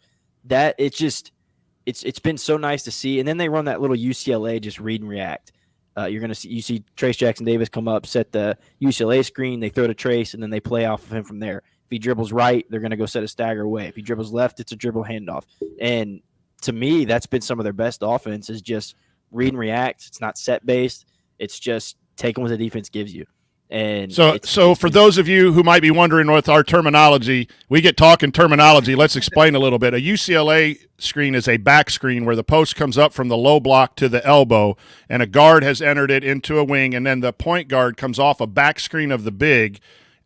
that it's been so nice to see. And then they run that little UCLA just read and react. You see Trace Jackson Davis come up, set the UCLA screen, they throw to Trace, and then they play off of him from there. If he dribbles right, they're going to go set a stagger away. If he dribbles left, it's a dribble handoff. And to me, that's been some of their best offense is just read and react. It's not set based. It's just taking what the defense gives you. And so for those of you who might be wondering with our terminology, we get talking terminology. Let's explain a little bit. A UCLA screen is a back screen where the post comes up from the low block to the elbow, and a guard has entered it into a wing, and then the point guard comes off a back screen of the big,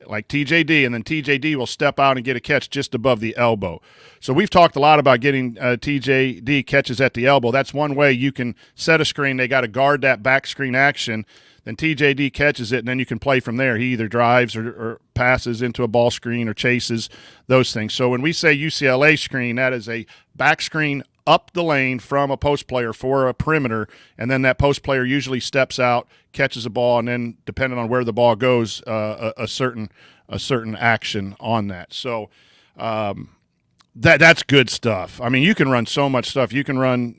like TJD, and then TJD will step out and get a catch just above the elbow. So we've talked a lot about getting TJD catches at the elbow. That's one way you can set a screen. They got to guard that back screen action. Then TJD catches it, and then you can play from there. He either drives or passes into a ball screen or chases, those things. So when we say UCLA screen, that is a back screen up the lane from a post player for a perimeter, and then that post player usually steps out, catches a ball, and then depending on where the ball goes, a certain action on that. So that's good stuff. I mean, you can run so much stuff. You can run,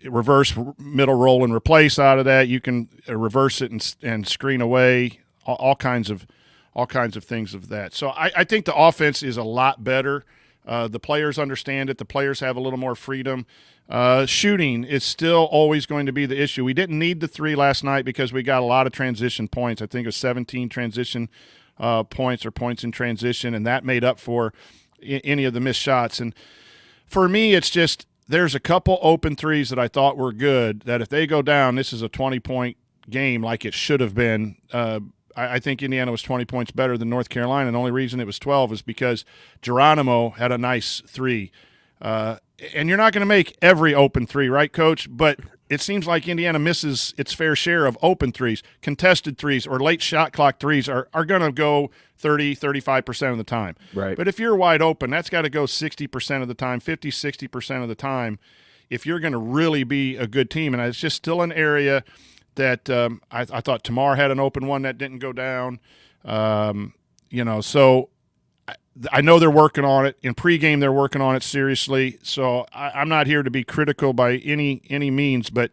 reverse middle roll and replace out of that. You can reverse it and screen away, all kinds of things of that. So I think the offense is a lot better. The players understand it. The players have a little more freedom. Shooting is still always going to be the issue. We didn't need the three last night because we got a lot of transition points. I think it was 17 transition points or points in transition, and that made up for any of the missed shots. And for me, it's just there's a couple open threes that I thought were good that if they go down, this is a 20-point game like it should have been. I think Indiana was 20 points better than North Carolina, and the only reason it was 12 is because Geronimo had a nice three. And you're not going to make every open three, right, Coach? But it seems like Indiana misses its fair share of open threes. Contested threes or late shot clock threes are going to go 30, 35% of the time. Right. But if you're wide open, that's got to go 60% of the time, 50, 60% of the time if you're going to really be a good team. And it's just still an area that I thought Tamar had an open one that didn't go down. So I know they're working on it. In pregame, they're working on it seriously. So I'm not here to be critical by any means, but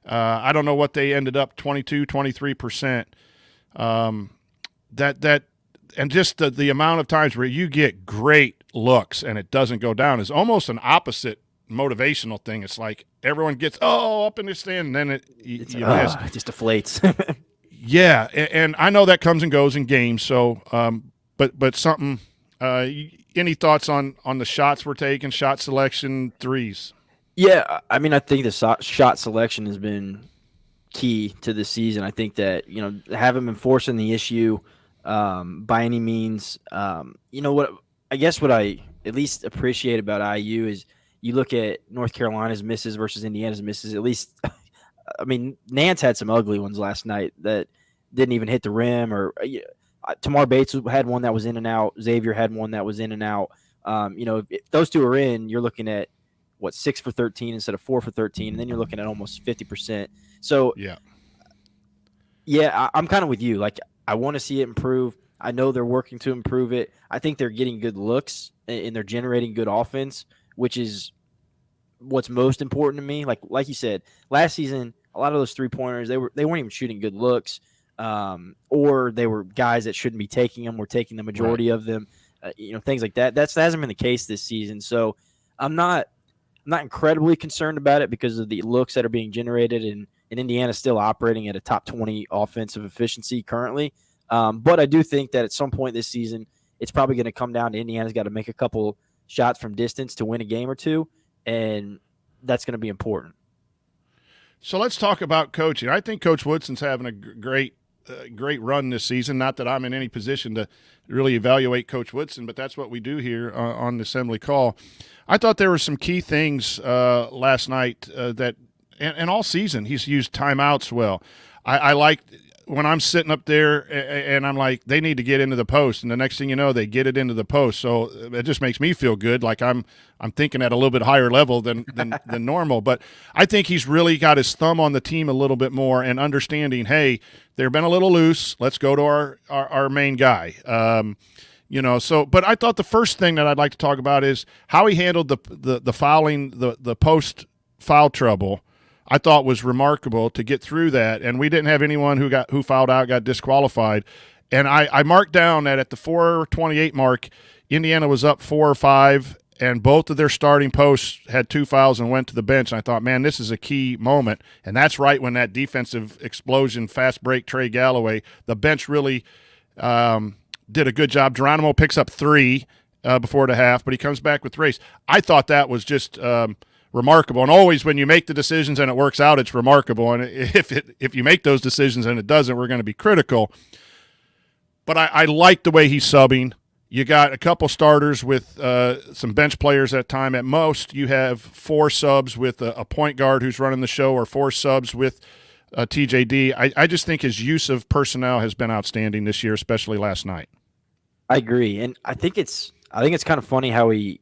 I don't know what they ended up, 22, 23%. And just the amount of times where you get great looks and it doesn't go down is almost an opposite motivational thing. It's like everyone gets up in the stand, and then you miss. It just deflates. Yeah, and I know that comes and goes in games. So, but something. Any thoughts on the shots we're taking, shot selection, threes? Yeah, I mean, I think the shot selection has been key to this season. I think that, haven't been forcing the issue by any means. What I guess what I at least appreciate about IU is you look at North Carolina's misses versus Indiana's misses. At least, I mean, Nance had some ugly ones last night that didn't even hit the rim. Or Tamar Bates had one that was in and out. Xavier had one that was in and out. If those two are in, you're looking at 6 for 13 instead of 4 for 13, and then you're looking at almost 50%. So I'm kind of with you. Like, I want to see it improve. I know they're working to improve it. I think they're getting good looks and they're generating good offense, which is what's most important to me. Like you said, last season, a lot of those 3-pointers, they weren't even shooting good looks, or they were guys that shouldn't be taking them. We're taking the majority of them, things like that. That hasn't been the case this season. So I'm not incredibly concerned about it because of the looks that are being generated, and Indiana's still operating at a top 20 offensive efficiency currently. But I do think that at some point this season, it's probably going to come down to Indiana's got to make a couple shots from distance to win a game or two, and that's going to be important. So let's talk about coaching. I think Coach Woodson's having a great run this season. Not that I'm in any position to really evaluate Coach Woodson, but that's what we do here on the assembly call. I thought there were some key things last night that and all season he's used timeouts well. I like when I'm sitting up there and I'm like, they need to get into the post, and the next thing you know, they get it into the post. So it just makes me feel good, like I'm thinking at a little bit higher level than normal. But I think he's really got his thumb on the team a little bit more and understanding, hey, they've been a little loose. Let's go to our main guy. But I thought the first thing that I'd like to talk about is how he handled the fouling, the post foul trouble. I thought was remarkable to get through that, and we didn't have anyone who fouled out got disqualified. And I marked down that at the 4:28 mark, Indiana was up 4 or 5, and both of their starting posts had 2 fouls and went to the bench. And I thought, man, this is a key moment, and that's right when that defensive explosion, fast break, Trey Galloway, the bench really did a good job. Geronimo picks up 3 before the half, but he comes back with race. I thought that was just remarkable. And always when you make the decisions and it works out, it's remarkable. And if you make those decisions and it doesn't, we're going to be critical. But I like the way he's subbing. You got a couple starters with some bench players at a time. At most, you have 4 subs with a point guard who's running the show, or 4 subs with TJD. I just think his use of personnel has been outstanding this year, especially last night. I agree, and I think it's kind of funny how he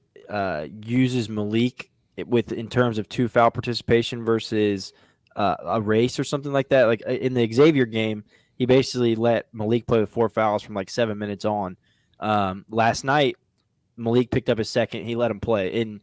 uses Malik in terms of 2 foul participation versus a race or something like that. Like in the Xavier game, he basically let Malik play with 4 fouls from like 7 minutes on. Last night, Malik picked up his second. He let him play. And,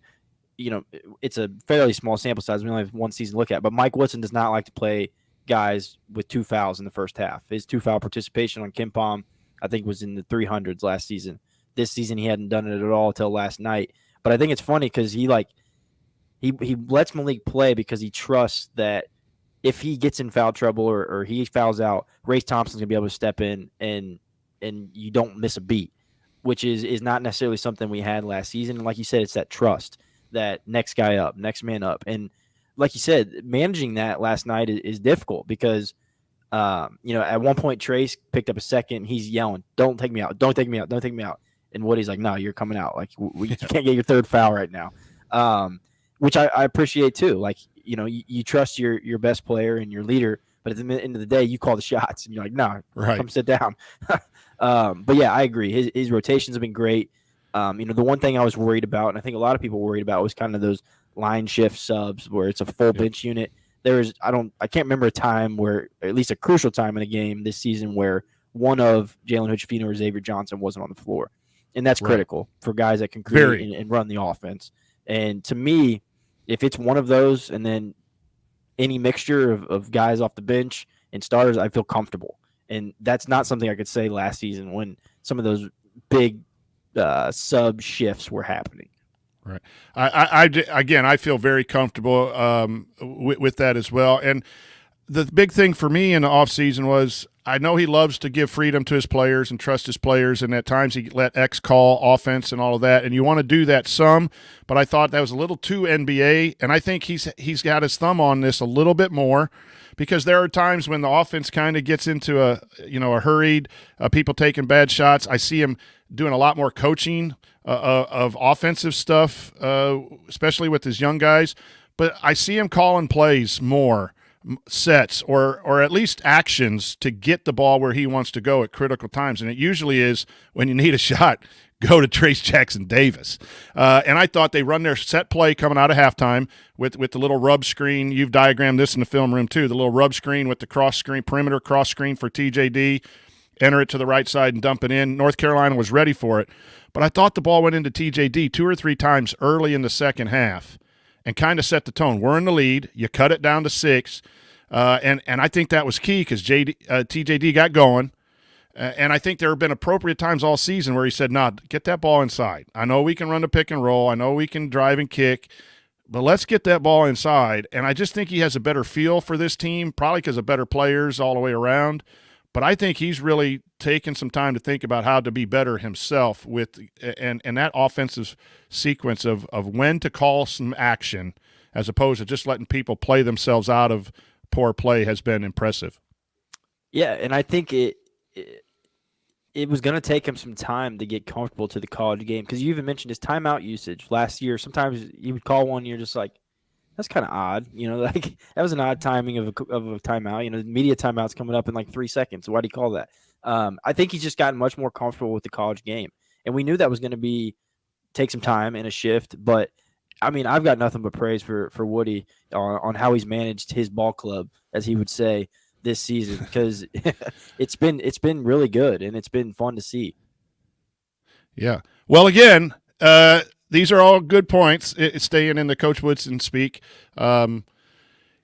it's a fairly small sample size. We only have one season to look at. But Mike Woodson does not like to play guys with 2 fouls in the first half. His 2 foul participation on Kimpom, I think, was in the 300s last season. This season, he hadn't done it at all until last night. But I think it's funny because he lets Malik play because he trusts that if he gets in foul trouble or he fouls out, Race Thompson's going to be able to step in and you don't miss a beat, which is not necessarily something we had last season. And like you said, it's that trust, that next guy up, next man up. And like you said, managing that last night is difficult because, at one point Trace picked up a second. He's yelling, "Don't take me out. Don't take me out. Don't take me out." And Woody's like, "No, you're coming out. Like, you can't get your 3rd foul right now." Which I appreciate too. Like, you trust your best player and your leader, but at the end of the day, you call the shots. And you're like, no, come sit down. But yeah, I agree. His rotations have been great. The one thing I was worried about, and I think a lot of people were worried about, was kind of those line shift subs where it's a full bench unit. I can't remember a time where, at least a crucial time in a game this season, where one of Jalen Hood-Schifino or Xavier Johnson wasn't on the floor. And that's critical for guys that can create and run the offense. And to me, if it's one of those and then any mixture of guys off the bench and starters, I feel comfortable. And that's not something I could say last season when some of those big sub shifts were happening. Right. I feel very comfortable with that as well. And the big thing for me in the offseason was I know he loves to give freedom to his players and trust his players, and at times he let X call offense and all of that, and you want to do that some, but I thought that was a little too NBA, and I think he's got his thumb on this a little bit more, because there are times when the offense kind of gets into a hurried, people taking bad shots. I see him doing a lot more coaching of offensive stuff, especially with his young guys, but I see him calling plays more, sets or at least actions to get the ball where he wants to go at critical times, and it usually is when you need a shot, go to Trace Jackson Davis. And I thought they run their set play coming out of halftime with the little rub screen. You've diagrammed this in the film room too, the little rub screen with the cross screen, perimeter cross screen for TJD, enter it to the right side and dump it in. North Carolina was ready for it, but I thought the ball went into TJD 2 or 3 times early in the second half and kind of set the tone. We're in the lead. You cut it down to 6. And I think that was key because TJD got going. And I think there have been appropriate times all season where he said, nah, get that ball inside. I know we can run the pick and roll. I know we can drive and kick. But let's get that ball inside. And I just think he has a better feel for this team, probably because of better players all the way around. But I think he's really taken some time to think about how to be better himself with and that offensive sequence of when to call some action as opposed to just letting people play themselves out of poor play has been impressive. Yeah, and I think it was going to take him some time to get comfortable to the college game, because you even mentioned his timeout usage last year. Sometimes you would call one, you're just like, that's kind of odd. Like that was an odd timing of a timeout. The media timeout's coming up in like 3 seconds. Why do you call that? I think he's just gotten much more comfortable with the college game. And we knew that was going to take some time and a shift. But, I mean, I've got nothing but praise for Woody on how he's managed his ball club, as he would say, this season, because it's been really good and it's been fun to see. Yeah. Well, again, these are all good points. It's staying in the Coach Woodson speak.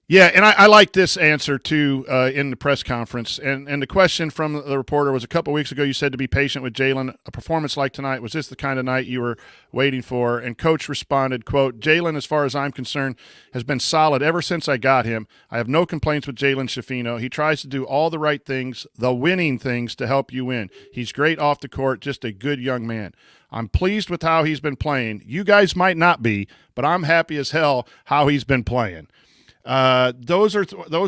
Yeah, and I like this answer, too, in the press conference. And the question from the reporter was, a couple weeks ago you said to be patient with Jalen. A performance like tonight, was this the kind of night you were waiting for? And Coach responded, quote, Jalen, as far as I'm concerned, has been solid ever since I got him. I have no complaints with Jalen Schifino. He tries to do all the right things, the winning things, to help you win. He's great off the court, just a good young man. I'm pleased with how he's been playing. You guys might not be, but I'm happy as hell how he's been playing. Those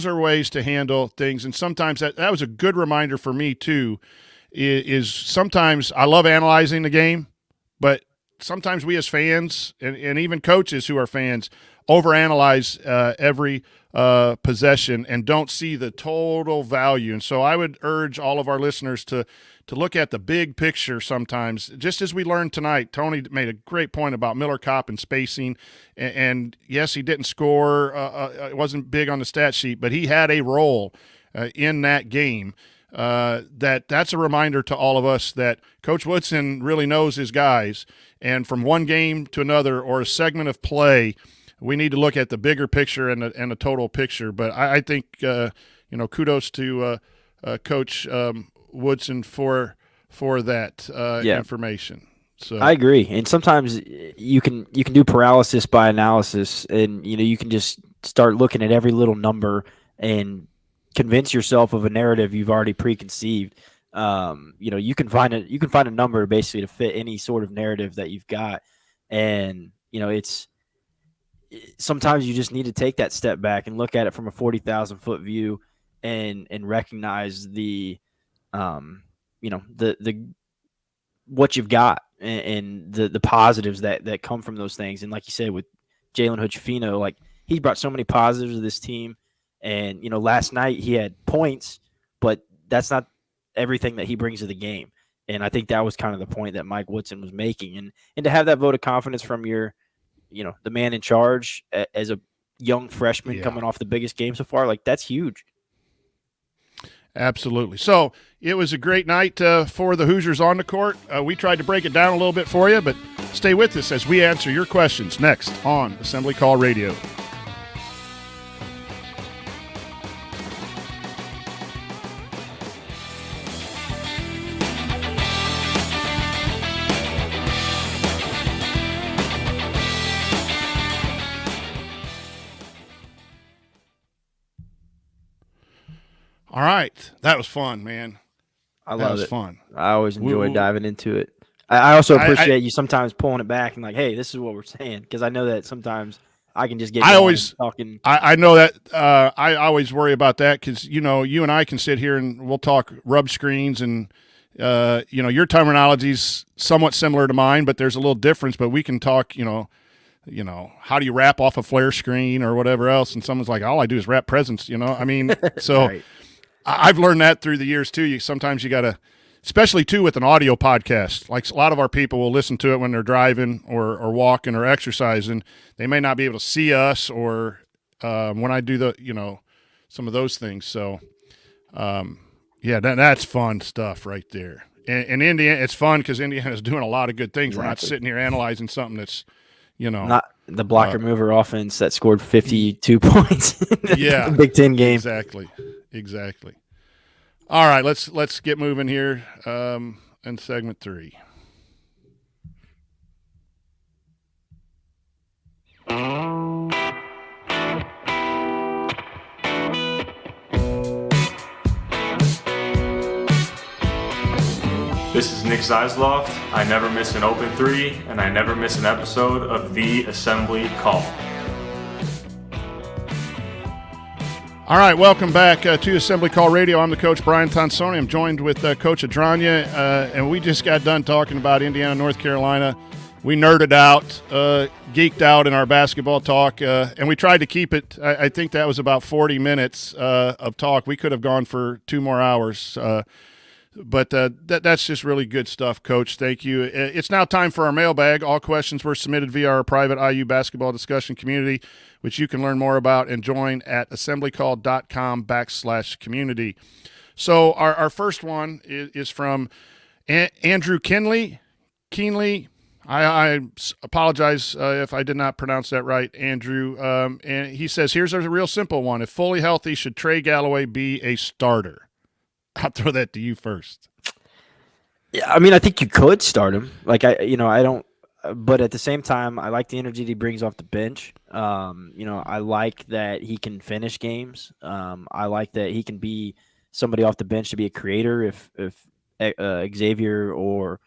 are ways to handle things, and sometimes that was a good reminder for me too. Is sometimes I love analyzing the game, but sometimes we as fans and even coaches who are fans overanalyze every possession and don't see the total value. And so I would urge all of our listeners to look at the big picture sometimes. Just as we learned tonight, Tony made a great point about Miller Kopp and spacing. And yes, he didn't score. It wasn't big on the stat sheet, but he had a role in that game. That's a reminder to all of us that Coach Woodson really knows his guys. And from one game to another or a segment of play, we need to look at the bigger picture and the total picture. But I think, kudos to Coach Woodson for that information. So I agree, and sometimes you can do paralysis by analysis, and you can just start looking at every little number and convince yourself of a narrative you've already preconceived. You can find a number basically to fit any sort of narrative that you've got, and it's sometimes you just need to take that step back and look at it from a 40,000 foot view and recognize the what you've got and the positives that come from those things. And like you said, with Jalen Hood-Schifino, like he brought so many positives to this team. And, last night he had points, but that's not everything that he brings to the game. And I think that was kind of the point that Mike Woodson was making. And to have that vote of confidence from your, the man in charge as a young freshman coming off the biggest game so far, like that's huge. Absolutely. So it was a great night for the Hoosiers on the court. We tried to break it down a little bit for you, but stay with us as we answer your questions next on Assembly Call Radio. All right. That was fun, man. I That love was it. fun. I always enjoy diving into it. I also I- appreciate you sometimes pulling it back and like, hey, this is what we're saying, because I know that sometimes I can just get I going always- and talking. I know that I always worry about that because, you and I can sit here and we'll talk rub screens and, your terminology is somewhat similar to mine, but there's a little difference. But we can talk, how do you wrap off a flare screen or whatever else? And someone's like, all I do is wrap presents, I mean, so Right. I've learned that through the years too. Sometimes you got to, especially too with an audio podcast, like a lot of our people will listen to it when they're driving or walking or exercising. They may not be able to see us or when I do some of those things. So, that's fun stuff right there. And Indiana, it's fun because Indiana's doing a lot of good things. We're not Exactly. sitting here analyzing something that's, Not the blocker mover offense that scored 52 points in the Big Ten game. Exactly. All right, let's get moving here in segment 3. This is Nick Zeisloft. I never miss an open 3, and I never miss an episode of The Assembly Call. All right, welcome back to Assembly Call Radio. I'm the coach, Brian Tonsoni. I'm joined with Coach Adragna, and we just got done talking about Indiana, North Carolina. We nerded out, geeked out in our basketball talk, and we tried to keep it. I think that was about 40 minutes of talk. We could have gone for 2 more hours, but that's just really good stuff, Coach. Thank you. It's now time for our mailbag. All questions were submitted via our private IU basketball discussion community, which you can learn more about and join at assemblycall.com/community. So our first one is from Andrew Keenley. I apologize if I did not pronounce that right, Andrew. And he says, here's a real simple one. If fully healthy, should Trey Galloway be a starter? I'll throw that to you first. Yeah, I mean, I think you could start him. Like I don't. But at the same time, I like the energy that he brings off the bench. I like that he can finish games. I like that he can be somebody off the bench to be a creator if Xavier or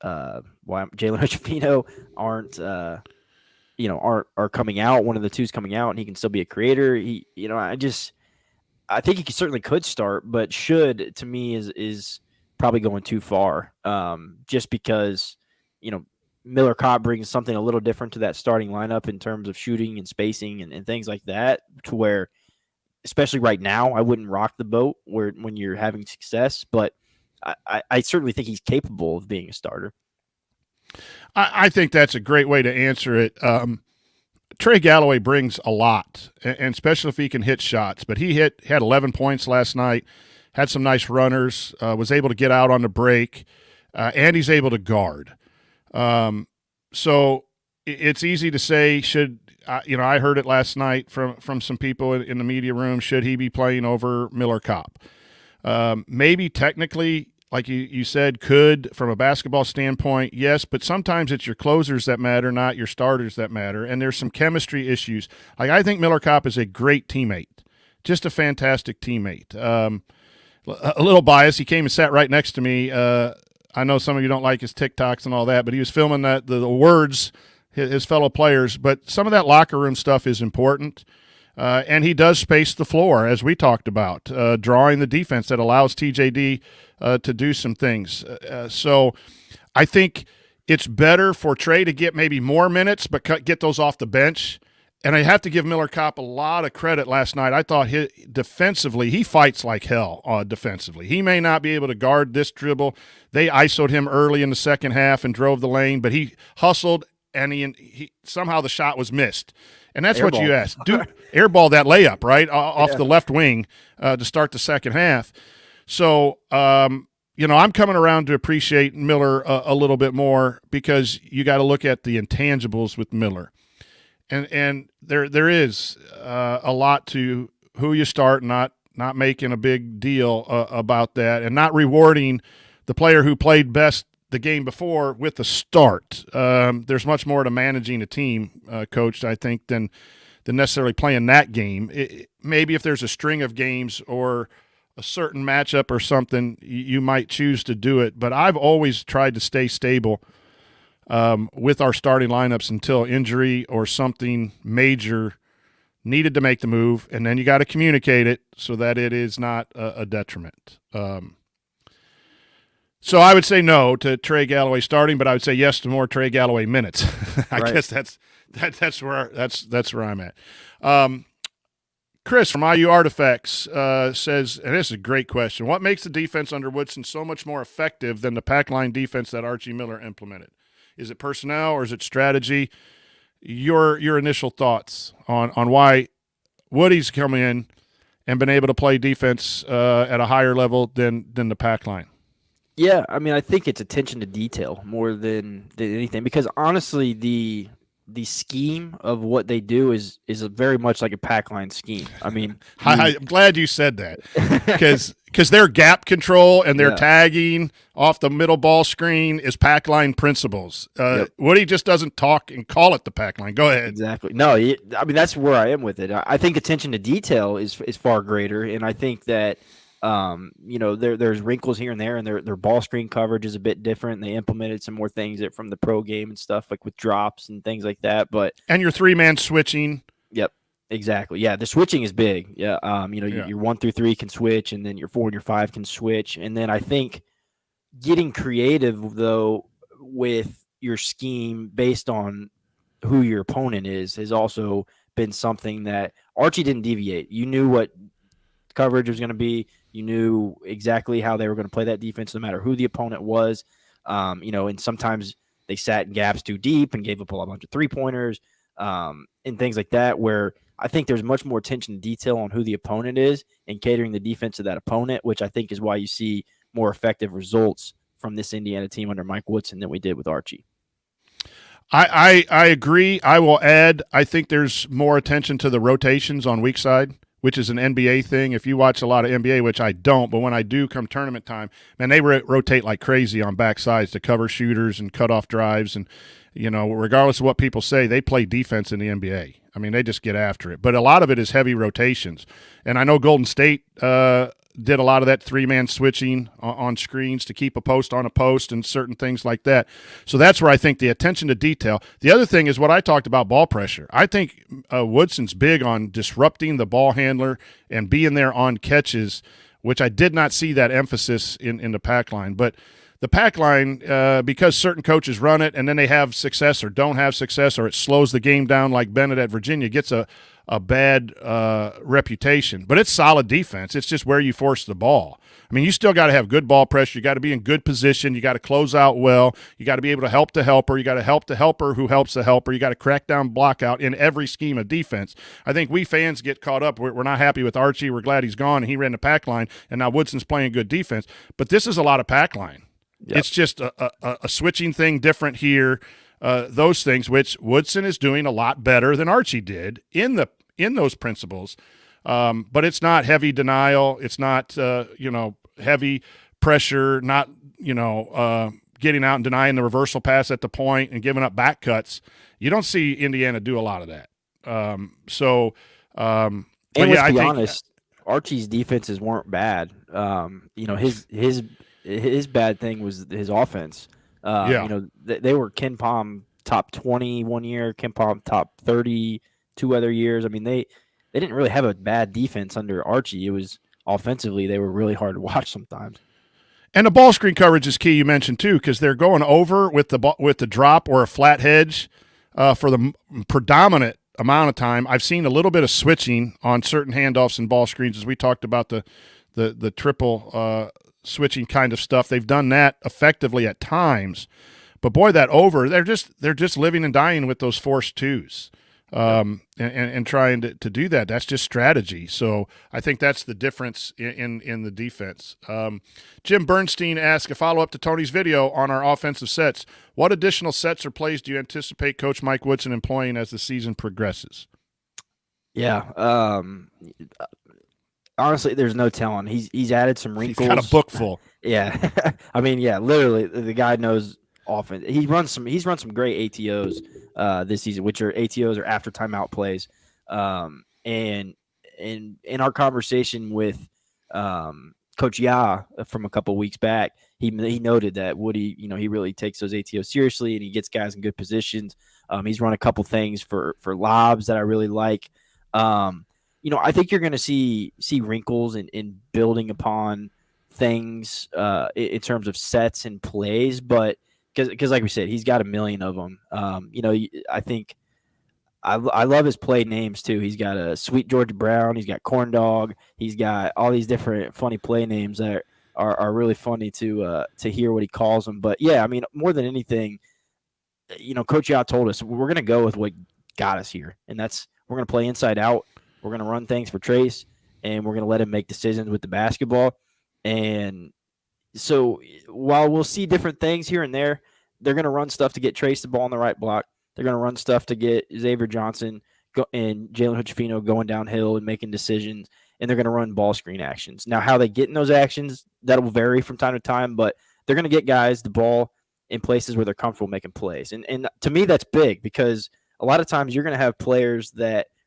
Jalen Richardino are coming out. One of the two's coming out, and he can still be a creator. I think he certainly could start, but should to me is probably going too far. Just because Miller Kopp brings something a little different to that starting lineup in terms of shooting and spacing and things like that, to where, especially right now, I wouldn't rock the boat when you're having success, but I certainly think he's capable of being a starter. I think that's a great way to answer it. Trey Galloway brings a lot, and especially if he can hit shots. But he had 11 points last night, had some nice runners, was able to get out on the break, and he's able to guard. So it's easy to say, I heard it last night from some people in the media room, should he be playing over Miller Kopp? Maybe technically, like you said, could from a basketball standpoint, yes, but sometimes it's your closers that matter, not your starters that matter, and there's some chemistry issues. Like, I think Miller Kopp is a great teammate, just a fantastic teammate. A little biased, he came and sat right next to me. I know some of you don't like his TikToks and all that, but he was filming the words, his fellow players, but some of that locker room stuff is important. And he does space the floor, as we talked about, drawing the defense that allows TJD to do some things. So I think it's better for Trey to get maybe more minutes, but get those off the bench. And I have to give Miller Kopp a lot of credit last night. I thought defensively, he fights like hell defensively. He may not be able to guard this dribble. They ISO'd him early in the second half and drove the lane, but he hustled, and he somehow the shot was missed. And that's what you asked. Airball that layup, right, off the left wing to start the second half. So, I'm coming around to appreciate Miller a little bit more, because you got to look at the intangibles with Miller. And there is a lot to who you start, not making a big deal about that, and not rewarding the player who played best the game before with the start. There's much more to managing a team, Coach, I think, than than necessarily playing that game. Maybe if there's a string of games or a certain matchup or something, you might choose to do it. But I've always tried to stay stable with our starting lineups until injury or something major needed to make the move, and then you got to communicate it so that it is not a detriment. So I would say no to Trey Galloway starting, but I would say yes to more Trey Galloway minutes. I guess that's where I'm at. Chris from IU Artifacts says, and this is a great question, what makes the defense under Woodson so much more effective than the pack line defense that Archie Miller implemented? Is it personnel or is it strategy? Your initial thoughts on why Woody's come in and been able to play defense at a higher level than the pack line? Yeah, I mean, I think it's attention to detail more than anything, because honestly, the scheme of what they do is very much like a pack line scheme. I mean, I'm glad you said that, because their gap control and their tagging off the middle ball screen is pack line principles. Woody just doesn't talk and call it the pack line. Go ahead. Exactly. No, I mean, that's where I am with it. I think attention to detail is far greater, and I think that there's wrinkles here and there, and their ball screen coverage is a bit different. They implemented some more things from the pro game and stuff, like with drops and things like that. And your 3-man switching. Yep, exactly. Yeah, the switching is big. Yeah, your 1 through 3 can switch, and then your 4 and your 5 can switch. And then I think getting creative though with your scheme based on who your opponent is has also been something that Archie didn't deviate. You knew what coverage was going to be. You knew exactly how they were going to play that defense, no matter who the opponent was. And sometimes they sat in gaps too deep and gave up a bunch of 3-pointers and things like that, where I think there's much more attention to detail on who the opponent is and catering the defense to that opponent, which I think is why you see more effective results from this Indiana team under Mike Woodson than we did with Archie. I agree. I will add, I think there's more attention to the rotations on weak side, which is an NBA thing. If you watch a lot of NBA, which I don't, but when I do come tournament time, man, they rotate like crazy on back sides to cover shooters and cut off drives. And, regardless of what people say, they play defense in the NBA. I mean, they just get after it. But a lot of it is heavy rotations. And I know Golden State did a lot of that 3-man switching on screens to keep a post on a post and certain things like that. So that's where I think the attention to detail. The other thing is what I talked about, ball pressure. I think Woodson's big on disrupting the ball handler and being there on catches, which I did not see that emphasis in the pack line. But the pack line, because certain coaches run it and then they have success or don't have success, or it slows the game down like Bennett at Virginia, gets a bad reputation. But it's solid defense. It's just where you force the ball. I mean, you still got to have good ball pressure. You got to be in good position. You got to close out well. You got to be able to help the helper. You got to help the helper who helps the helper. You got to crack down block out in every scheme of defense. I think we fans get caught up. We're not happy with Archie. We're glad he's gone and he ran the pack line, and now Woodson's playing good defense. But this is a lot of pack line. Yep. It's just a switching thing different here, those things, which Woodson is doing a lot better than Archie did in those principles. But it's not heavy denial. It's not, heavy pressure, not, getting out and denying the reversal pass at the point and giving up back cuts. You don't see Indiana do a lot of that. And let's be honest, Archie's defenses weren't bad. His bad thing was his offense. They were Ken Pom top 20 one year, Ken Pom top 30 2 other years. I mean, they didn't really have a bad defense under Archie. It was offensively they were really hard to watch sometimes. And the ball screen coverage is key. You mentioned too, because they're going over with the drop or a flat hedge for the predominant amount of time. I've seen a little bit of switching on certain handoffs and ball screens, as we talked about the triple switching kind of stuff. They've done that effectively at times, but boy, that over, they're just living and dying with those forced twos, and trying to do that. That's just strategy. So I think that's the difference in the defense. Jim Bernstein asked a follow-up to Tony's video on our offensive sets. What additional sets or plays do you anticipate Coach Mike Woodson employing as the season progresses? Yeah. Honestly, there's no telling. He's added some wrinkles. He's got a book full. Yeah. I mean, yeah, literally the guy knows offense. He's run some great ATOs this season, which are ATOs or after timeout plays. And in our conversation with Coach Ya from a couple weeks back, he noted that Woody, he really takes those ATOs seriously, and he gets guys in good positions. He's run a couple things for lobs that I really like. I think you're going to see wrinkles in building upon things in terms of sets and plays, but because like we said, he's got a million of them. I think I love his play names too. He's got a Sweet Georgia Brown. He's got Corn Dog. He's got all these different funny play names that are really funny to hear what he calls them. But yeah, I mean, more than anything, Coach Yacht told us we're going to go with what got us here, and that's we're going to play inside out. We're going to run things for Trace, and we're going to let him make decisions with the basketball. And so while we'll see different things here and there, they're going to run stuff to get Trace the ball in the right block. They're going to run stuff to get Xavier Johnson and Jalen Hood-Schifino going downhill and making decisions, and they're going to run ball screen actions. Now, how they get in those actions, that will vary from time to time, but they're going to get guys the ball in places where they're comfortable making plays. And to me, that's big because a lot of times you're going to have players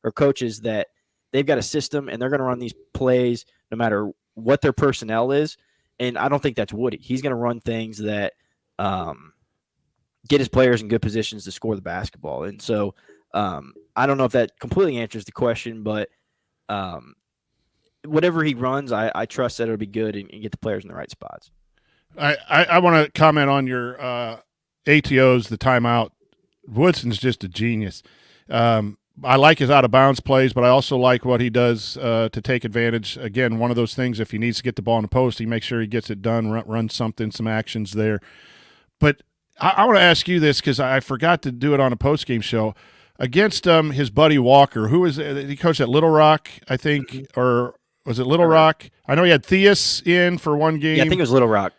or coaches that they've got a system and they're going to run these plays no matter what their personnel is. And I don't think that's Woody. He's going to run things that get his players in good positions to score the basketball. And so I don't know if that completely answers the question, but whatever he runs, I trust that it'll be good and get the players in the right spots. I want to comment on your ATOs, the timeout. Woodson's just a genius. I like his out-of-bounds plays, but I also like what he does to take advantage. Again, one of those things, if he needs to get the ball in the post, he makes sure he gets it done, run something, some actions there. But I want to ask you this because I forgot to do it on a post-game show. Against his buddy Walker, who was he coached at Little Rock, I think, or was it Little Rock? I know he had Theus in for one game. Yeah, I think it was Little Rock.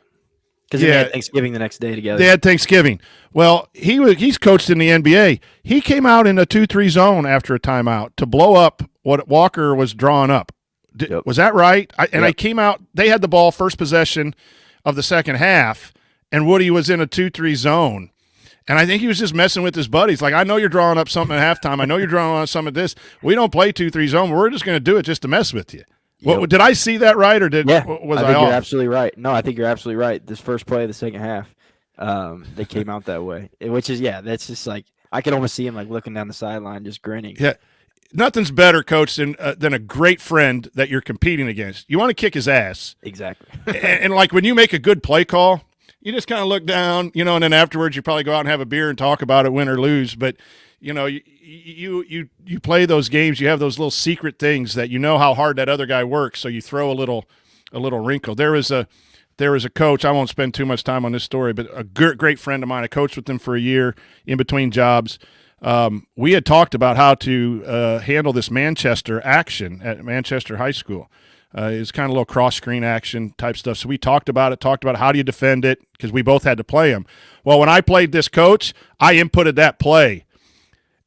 Because they had Thanksgiving the next day together. They had Thanksgiving. Well, he's coached in the NBA. He came out in a 2-3 zone after a timeout to blow up what Walker was drawing up. Yep. Was that right? Yep. I came out. They had the ball first possession of the second half, and Woody was in a 2-3 zone. And I think he was just messing with his buddies. Like, I know you're drawing up something at halftime. I know you're drawing up some of this. We don't play 2-3 zone. We're just going to do it just to mess with you. Yep. What, did I see that right, or was I think off? You're absolutely right. No, I think you're absolutely right. This first play of the second half, they came out that way, which is, that's just like I could almost see him like looking down the sideline, just grinning. Yeah, nothing's better, Coach, than a great friend that you're competing against. You want to kick his ass. Exactly. and like when you make a good play call, you just kind of look down, and then afterwards you probably go out and have a beer and talk about it, win or lose. But you play those games, you have those little secret things that you know how hard that other guy works, so you throw a little wrinkle. There was a coach, I won't spend too much time on this story, but a great friend of mine. I coached with him for a year in between jobs. We had talked about how to handle this Manchester action at Manchester High School. It was kind of a little cross-screen action type stuff. So we talked about how do you defend it, because we both had to play him. Well, when I played this coach, I inputted that play.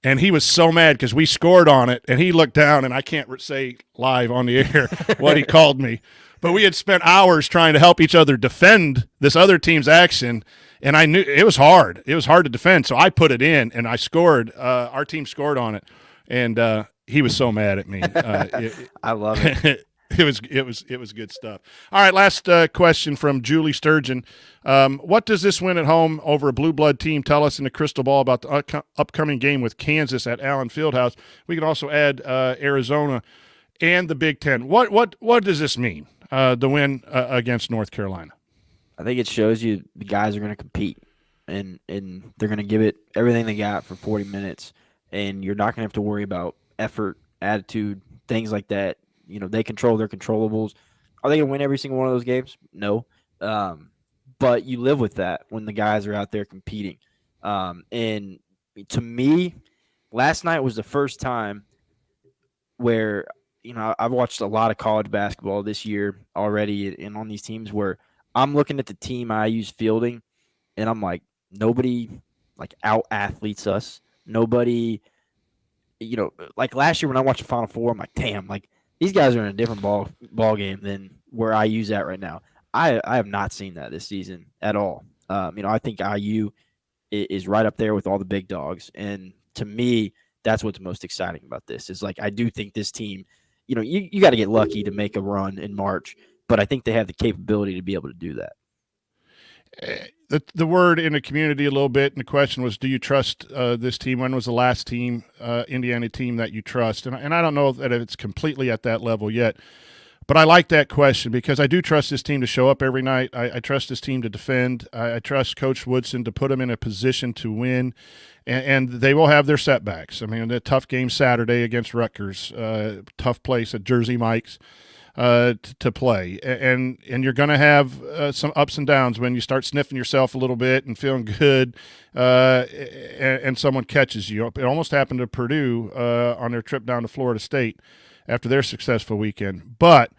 And he was so mad because we scored on it, and he looked down, and I can't say live on the air what he called me. But we had spent hours trying to help each other defend this other team's action, and I knew it was hard. It was hard to defend, so I put it in, and I scored. Our team scored on it, and he was so mad at me. I love it. It was good stuff. All right, last question from Julie Sturgeon. What does this win at home over a blue blood team tell us in the crystal ball about the upcoming game with Kansas at Allen Fieldhouse? We can also add Arizona and the Big Ten. What does this mean? The win against North Carolina. I think it shows you the guys are going to compete, and they're going to give it everything they got for 40 minutes, and you're not going to have to worry about effort, attitude, things like that. They control their controllables. Are they going to win every single one of those games? No. But you live with that when the guys are out there competing. And to me, last night was the first time where, I've watched a lot of college basketball this year already and on these teams where I'm looking at the team IU's fielding, and I'm like, nobody out-athletes us. Nobody, like last year when I watched the Final Four, I'm like, damn, these guys are in a different ball game than where IU's at right now. I have not seen that this season at all. I think IU is right up there with all the big dogs. And to me, that's what's most exciting about this. Is like I do think this team, you got to get lucky to make a run in March, but I think they have the capability to be able to do that. The word in the community a little bit, and the question was, do you trust this team? When was the last Indiana team that you trust? And I don't know that it's completely at that level yet, but I like that question because I do trust this team to show up every night. I trust this team to defend. I trust Coach Woodson to put them in a position to win, and they will have their setbacks. I mean, a tough game Saturday against Rutgers, tough place at Jersey Mike's. To play, and you're going to have some ups and downs when you start sniffing yourself a little bit and feeling good, and someone catches you. It almost happened to Purdue on their trip down to Florida State after their successful weekend. But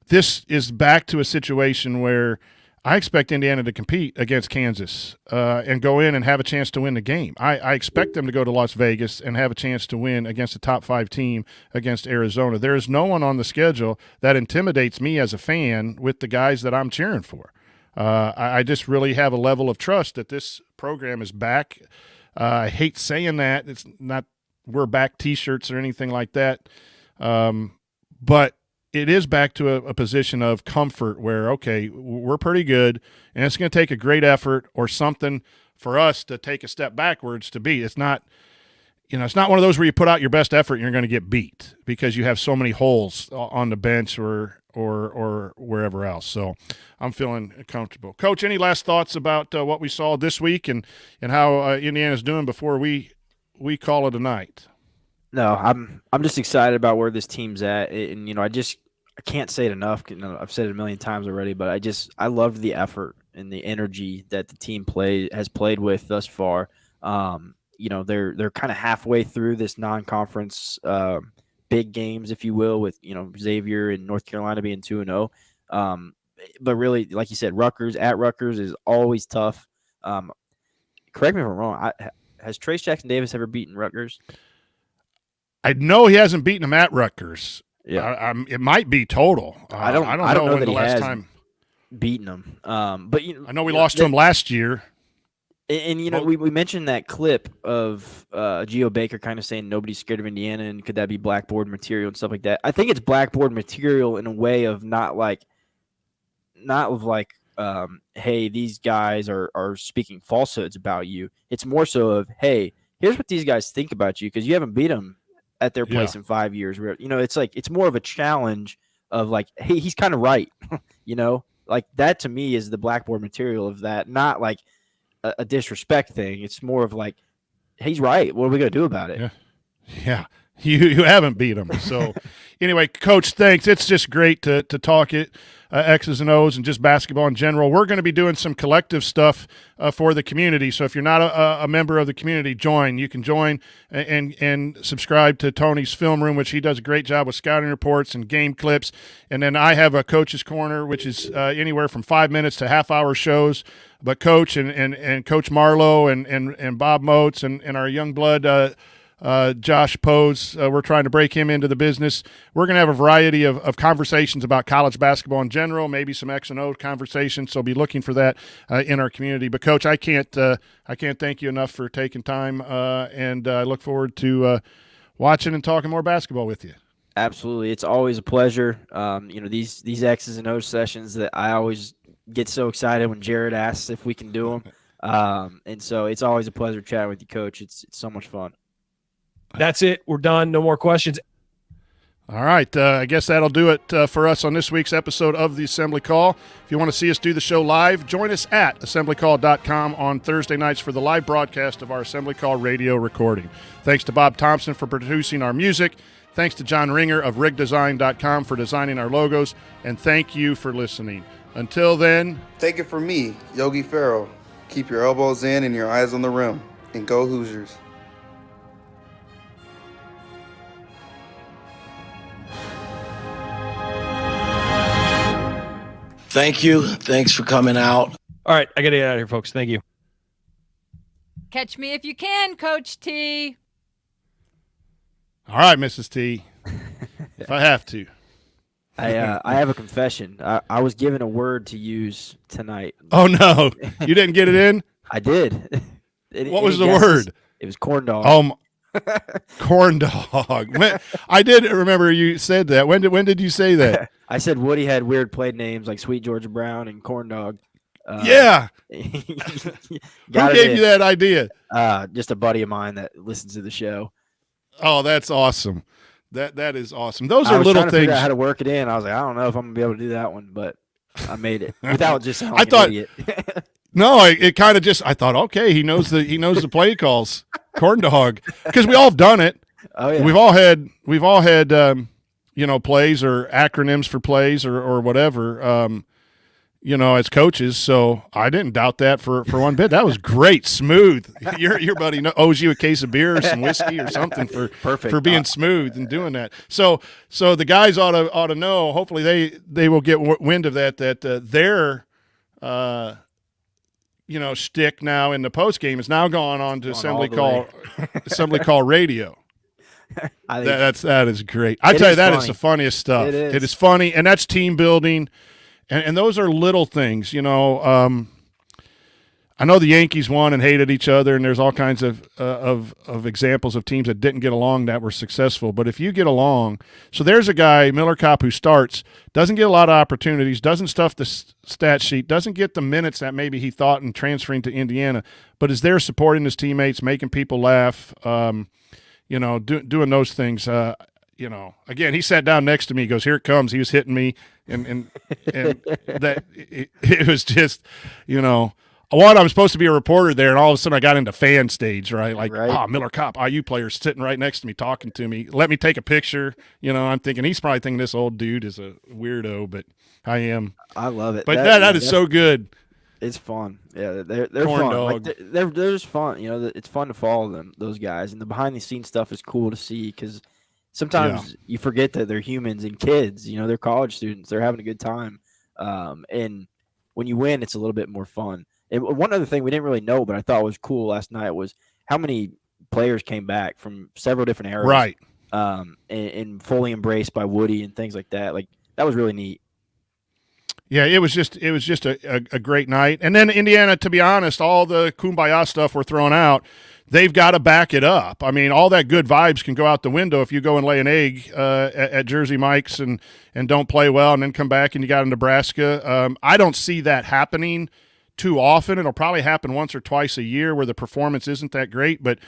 this is back to a situation where I expect Indiana to compete against Kansas and go in and have a chance to win the game. I expect them to go to Las Vegas and have a chance to win against a top 5 team against Arizona. There is no one on the schedule that intimidates me as a fan with the guys that I'm cheering for. I just really have a level of trust that this program is back. I hate saying that. It's not we're back T-shirts or anything like that. But it is back to a position of comfort where, okay, we're pretty good, and it's going to take a great effort or something for us to take a step backwards to beat. It's not, it's not one of those where you put out your best effort and you're going to get beat because you have so many holes on the bench or wherever else. So I'm feeling comfortable. Coach, any last thoughts about what we saw this week and how Indiana's doing before we call it a night? No, I'm just excited about where this team's at, and I can't say it enough. I've said it a million times already, but I loved the effort and the energy that the team has played with thus far. They're kind of halfway through this non-conference big games, if you will, with Xavier and North Carolina being 2-0. But really, like you said, Rutgers is always tough. Correct me if I'm wrong. Has Trace Jackson Davis ever beaten Rutgers? I know he hasn't beaten him at Rutgers. Yeah, it might be total. I don't know when that the he last has time beaten him. But I know we lost to him last year. And we mentioned that clip of Geo Baker kind of saying nobody's scared of Indiana, and could that be blackboard material and stuff like that? I think it's blackboard material in a way of not hey, these guys are speaking falsehoods about you. It's more so of, hey, here's what these guys think about you because you haven't beat them at their place in 5 years. It's like it's more of a challenge of like, hey, he's kind of right. Like that to me is the blackboard material of that, not like a disrespect thing. It's more of like, he's right. What are we gonna do about it? Yeah. You haven't beat him. So anyway, Coach, thanks. It's just great to talk it. X's and O's and just basketball in general. We're going to be doing some collective stuff for the community. So if you're not a member of the community, join. You can join and subscribe to Tony's Film Room, which he does a great job with scouting reports and game clips. And then I have a Coach's Corner, which is anywhere from 5 minutes to half-hour shows. But Coach and Coach Marlowe and Bob Moats and our young blood Josh Pose, we're trying to break him into the business. We're going to have a variety of conversations about college basketball in general, maybe some X and O conversations. So be looking for that in our community. But Coach, I can't thank you enough for taking time, and I look forward to watching and talking more basketball with you. Absolutely, it's always a pleasure. These X's and O's sessions that I always get so excited when Jared asks if we can do them, and so it's always a pleasure chatting with you, Coach. It's so much fun. That's it. We're done. No more questions. All right. I guess that'll do it for us on this week's episode of the Assembly Call. If you want to see us do the show live, join us at assemblycall.com on Thursday nights for the live broadcast of our Assembly Call radio recording. Thanks to Bob Thompson for producing our music. Thanks to John Ringer of rigdesign.com for designing our logos. And thank you for listening. Until then, take it from me, Yogi Ferrell. Keep your elbows in and your eyes on the rim. And go Hoosiers. Thank you. Thanks for coming out. All right, I got to get out of here, folks. Thank you. Catch me if you can, Coach T. All right, Mrs. T. If I have to. I have a confession. I was given a word to use tonight. Oh, no. You didn't get it in? I did. What was the word? It was corn dog. Oh, Corn dog. I did remember you said that. When did you say that? I said Woody had weird play names like Sweet Georgia Brown and Corn Dog. Yeah. Who gave you that idea? Just a buddy of mine that listens to the show. Oh, that's awesome. That is awesome. Those are little things. Figure out how to work it in. I was like, I don't know if I'm gonna be able to do that one, but I made it without just sounding like an idiot. No, it kind of just. I thought, okay, he knows the play calls. Corn dog, because we all have done it. Oh yeah, we've all had plays or acronyms for plays or whatever. As coaches. So I didn't doubt that for one bit. That was great, smooth. Your buddy owes you a case of beer or some whiskey or something for being smooth and doing that. So the guys ought to know. Hopefully they will get wind of that their shtick now in the post game is now gone on to assembly call radio. That is great. I tell you, that is the funniest stuff. It is funny, and that's team building. And those are little things, I know the Yankees won and hated each other, and there's all kinds of examples of teams that didn't get along that were successful. But if you get along, so there's a guy, Miller Kopp, who starts, doesn't get a lot of opportunities, doesn't stuff the stat sheet, doesn't get the minutes that maybe he thought in transferring to Indiana, but is there supporting his teammates, making people laugh, doing those things. Again, he sat down next to me. He goes, "Here it comes." He was hitting me, and that it was just, I'm supposed to be a reporter there, and all of a sudden I got into fan stage, right? Like, Miller Kopp, IU player sitting right next to me, talking to me. Let me take a picture. I'm thinking he's probably thinking this old dude is a weirdo, but I am. I love it. But that is so good. It's fun. Yeah, they're Corn fun. dog. Like they're just fun. It's fun to follow those guys, and the behind the scenes stuff is cool to see because sometimes you forget that they're humans and kids. They're college students. They're having a good time, and when you win, it's a little bit more fun. And one other thing we didn't really know, but I thought was cool last night was how many players came back from several different eras, right? And fully embraced by Woody and things like that. Like that was really neat. Yeah, it was just a great night. And then Indiana, to be honest, all the kumbaya stuff we're throwing out, they've got to back it up. I mean, all that good vibes can go out the window if you go and lay an egg at Jersey Mike's and don't play well and then come back and you got in Nebraska. I don't see that happening too often. It'll probably happen once or twice a year where the performance isn't that great, but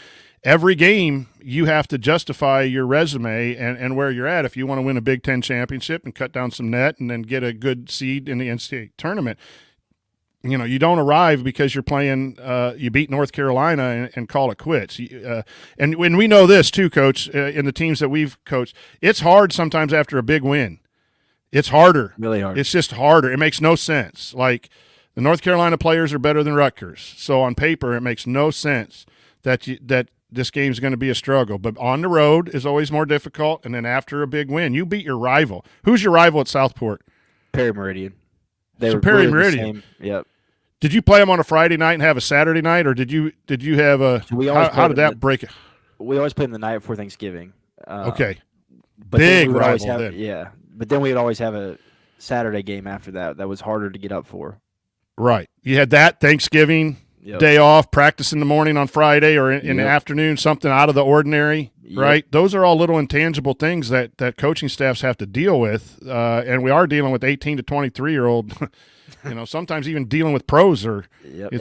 every game you have to justify your resume and where you're at if you want to win a Big Ten championship and cut down some net and then get a good seed in the NCAA tournament. You don't arrive because you're playing you beat North Carolina and call it quits. And when we know this too, Coach, in the teams that we've coached, it's hard sometimes after a big win. It's harder. Really hard. It's just harder. It makes no sense. Like the North Carolina players are better than Rutgers. So on paper it makes no sense that this game's going to be a struggle. But on the road is always more difficult, and then after a big win, you beat your rival. Who's your rival at Southport? Perry Meridian. Perry Meridian. Yep. Did you play them on a Friday night and have a Saturday night, or did you have a? How did that break it? We always play them the night before Thanksgiving. Okay. But big then rival then. Yeah, but then we would always have a Saturday game after that. That was harder to get up for. Right. You had that Thanksgiving day off, practice in the morning on Friday or in the afternoon, something out of the ordinary, right? Those are all little intangible things that coaching staffs have to deal with, and we are dealing with 18 to 23-year-old, sometimes even dealing with pros. At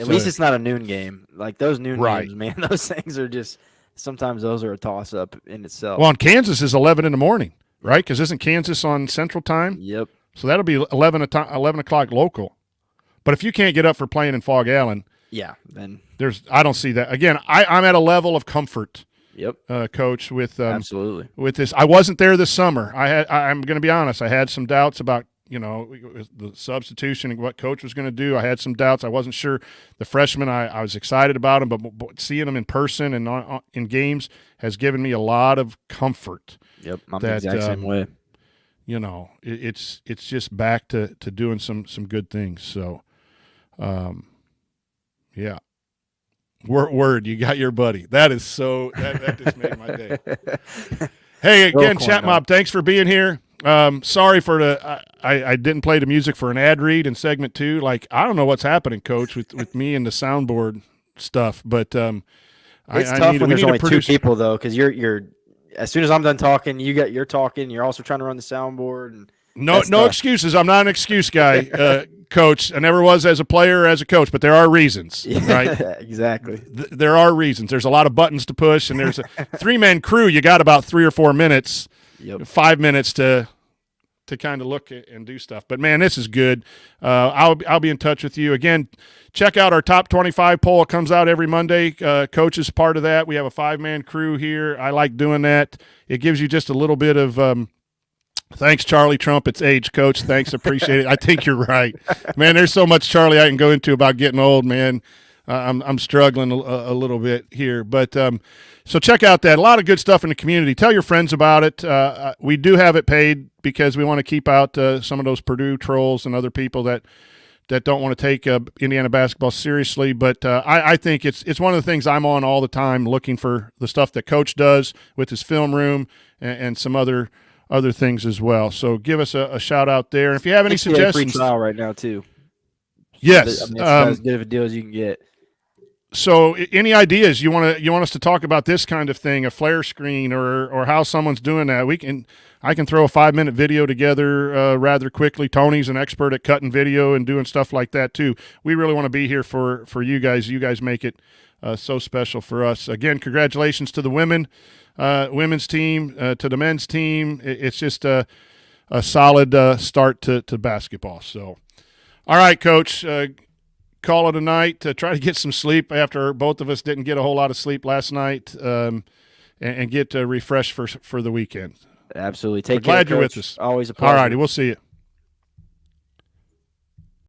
least it's not a noon game. Like those noon games, man, those things are just – sometimes those are a toss-up in itself. Well, and Kansas is 11 in the morning, right? Because isn't Kansas on Central Time? Yep. So that'll be 11 o'clock local. But if you can't get up for playing in Fog Allen – then I don't see that. Again, I'm at a level of comfort. Yep. Coach, with absolutely with this. I wasn't there this summer. I'm going to be honest. I had some doubts about the substitution and what Coach was going to do. I had some doubts. I wasn't sure. The freshmen, I was excited about them, but seeing them in person and in games has given me a lot of comfort. Yep, I'm the exact same way. It's just back to doing some good things. So. Yeah. Word, you got your buddy. That is so that just made my day. Hey, again, Chat Mob, thanks for being here. Sorry for I didn't play the music for an ad read in segment 2. Like, I don't know what's happening, Coach, with me and the soundboard stuff, but It's I tough need- when we there's need to only two produce- people though, because you're as soon as I'm done talking, you're talking. You're also trying to run the soundboard and No that's tough. excuses. I'm not an excuse guy, Coach. I never was as a player or as a coach, but there are reasons, right? Exactly. There are reasons. There's a lot of buttons to push, and there's a 3-man crew. You got about 3 or 4 minutes, 5 minutes to kind of look and do stuff. But man, this is good. I'll be in touch with you again. Check out our top 25 poll. It comes out every Monday. Coach is part of that. We have a 5-man crew here. I like doing that. It gives you just a little bit of thanks, Charlie Trump. It's age, Coach. Thanks, appreciate it. I think you're right, man. There's so much, Charlie, I can go into about getting old, man. I'm struggling a little bit here, but so check out that. A lot of good stuff in the community. Tell your friends about it. We do have it paid because we want to keep out some of those Purdue trolls and other people that don't want to take Indiana basketball seriously. But I think it's one of the things I'm on all the time, looking for the stuff that Coach does with his film room and some other things as well. So give us a shout out there. And if you have any suggestions, free trial right now too. Yes, I mean, it's about as good of a deal as you can get. So any ideas you want us to talk about this kind of thing, a flare screen or how someone's doing that? I can throw a 5-minute video together rather quickly. Tony's an expert at cutting video and doing stuff like that too. We really want to be here for you guys. You guys make it so special for us. Again, congratulations to the women's team, to the men's team. It's just a solid start to basketball. So, all right, Coach. Call it a night. Try to get some sleep after both of us didn't get a whole lot of sleep last night, and get refreshed for the weekend. Absolutely. Take We're care. glad you're with Coach. us. Always a pleasure. All righty, we'll see you.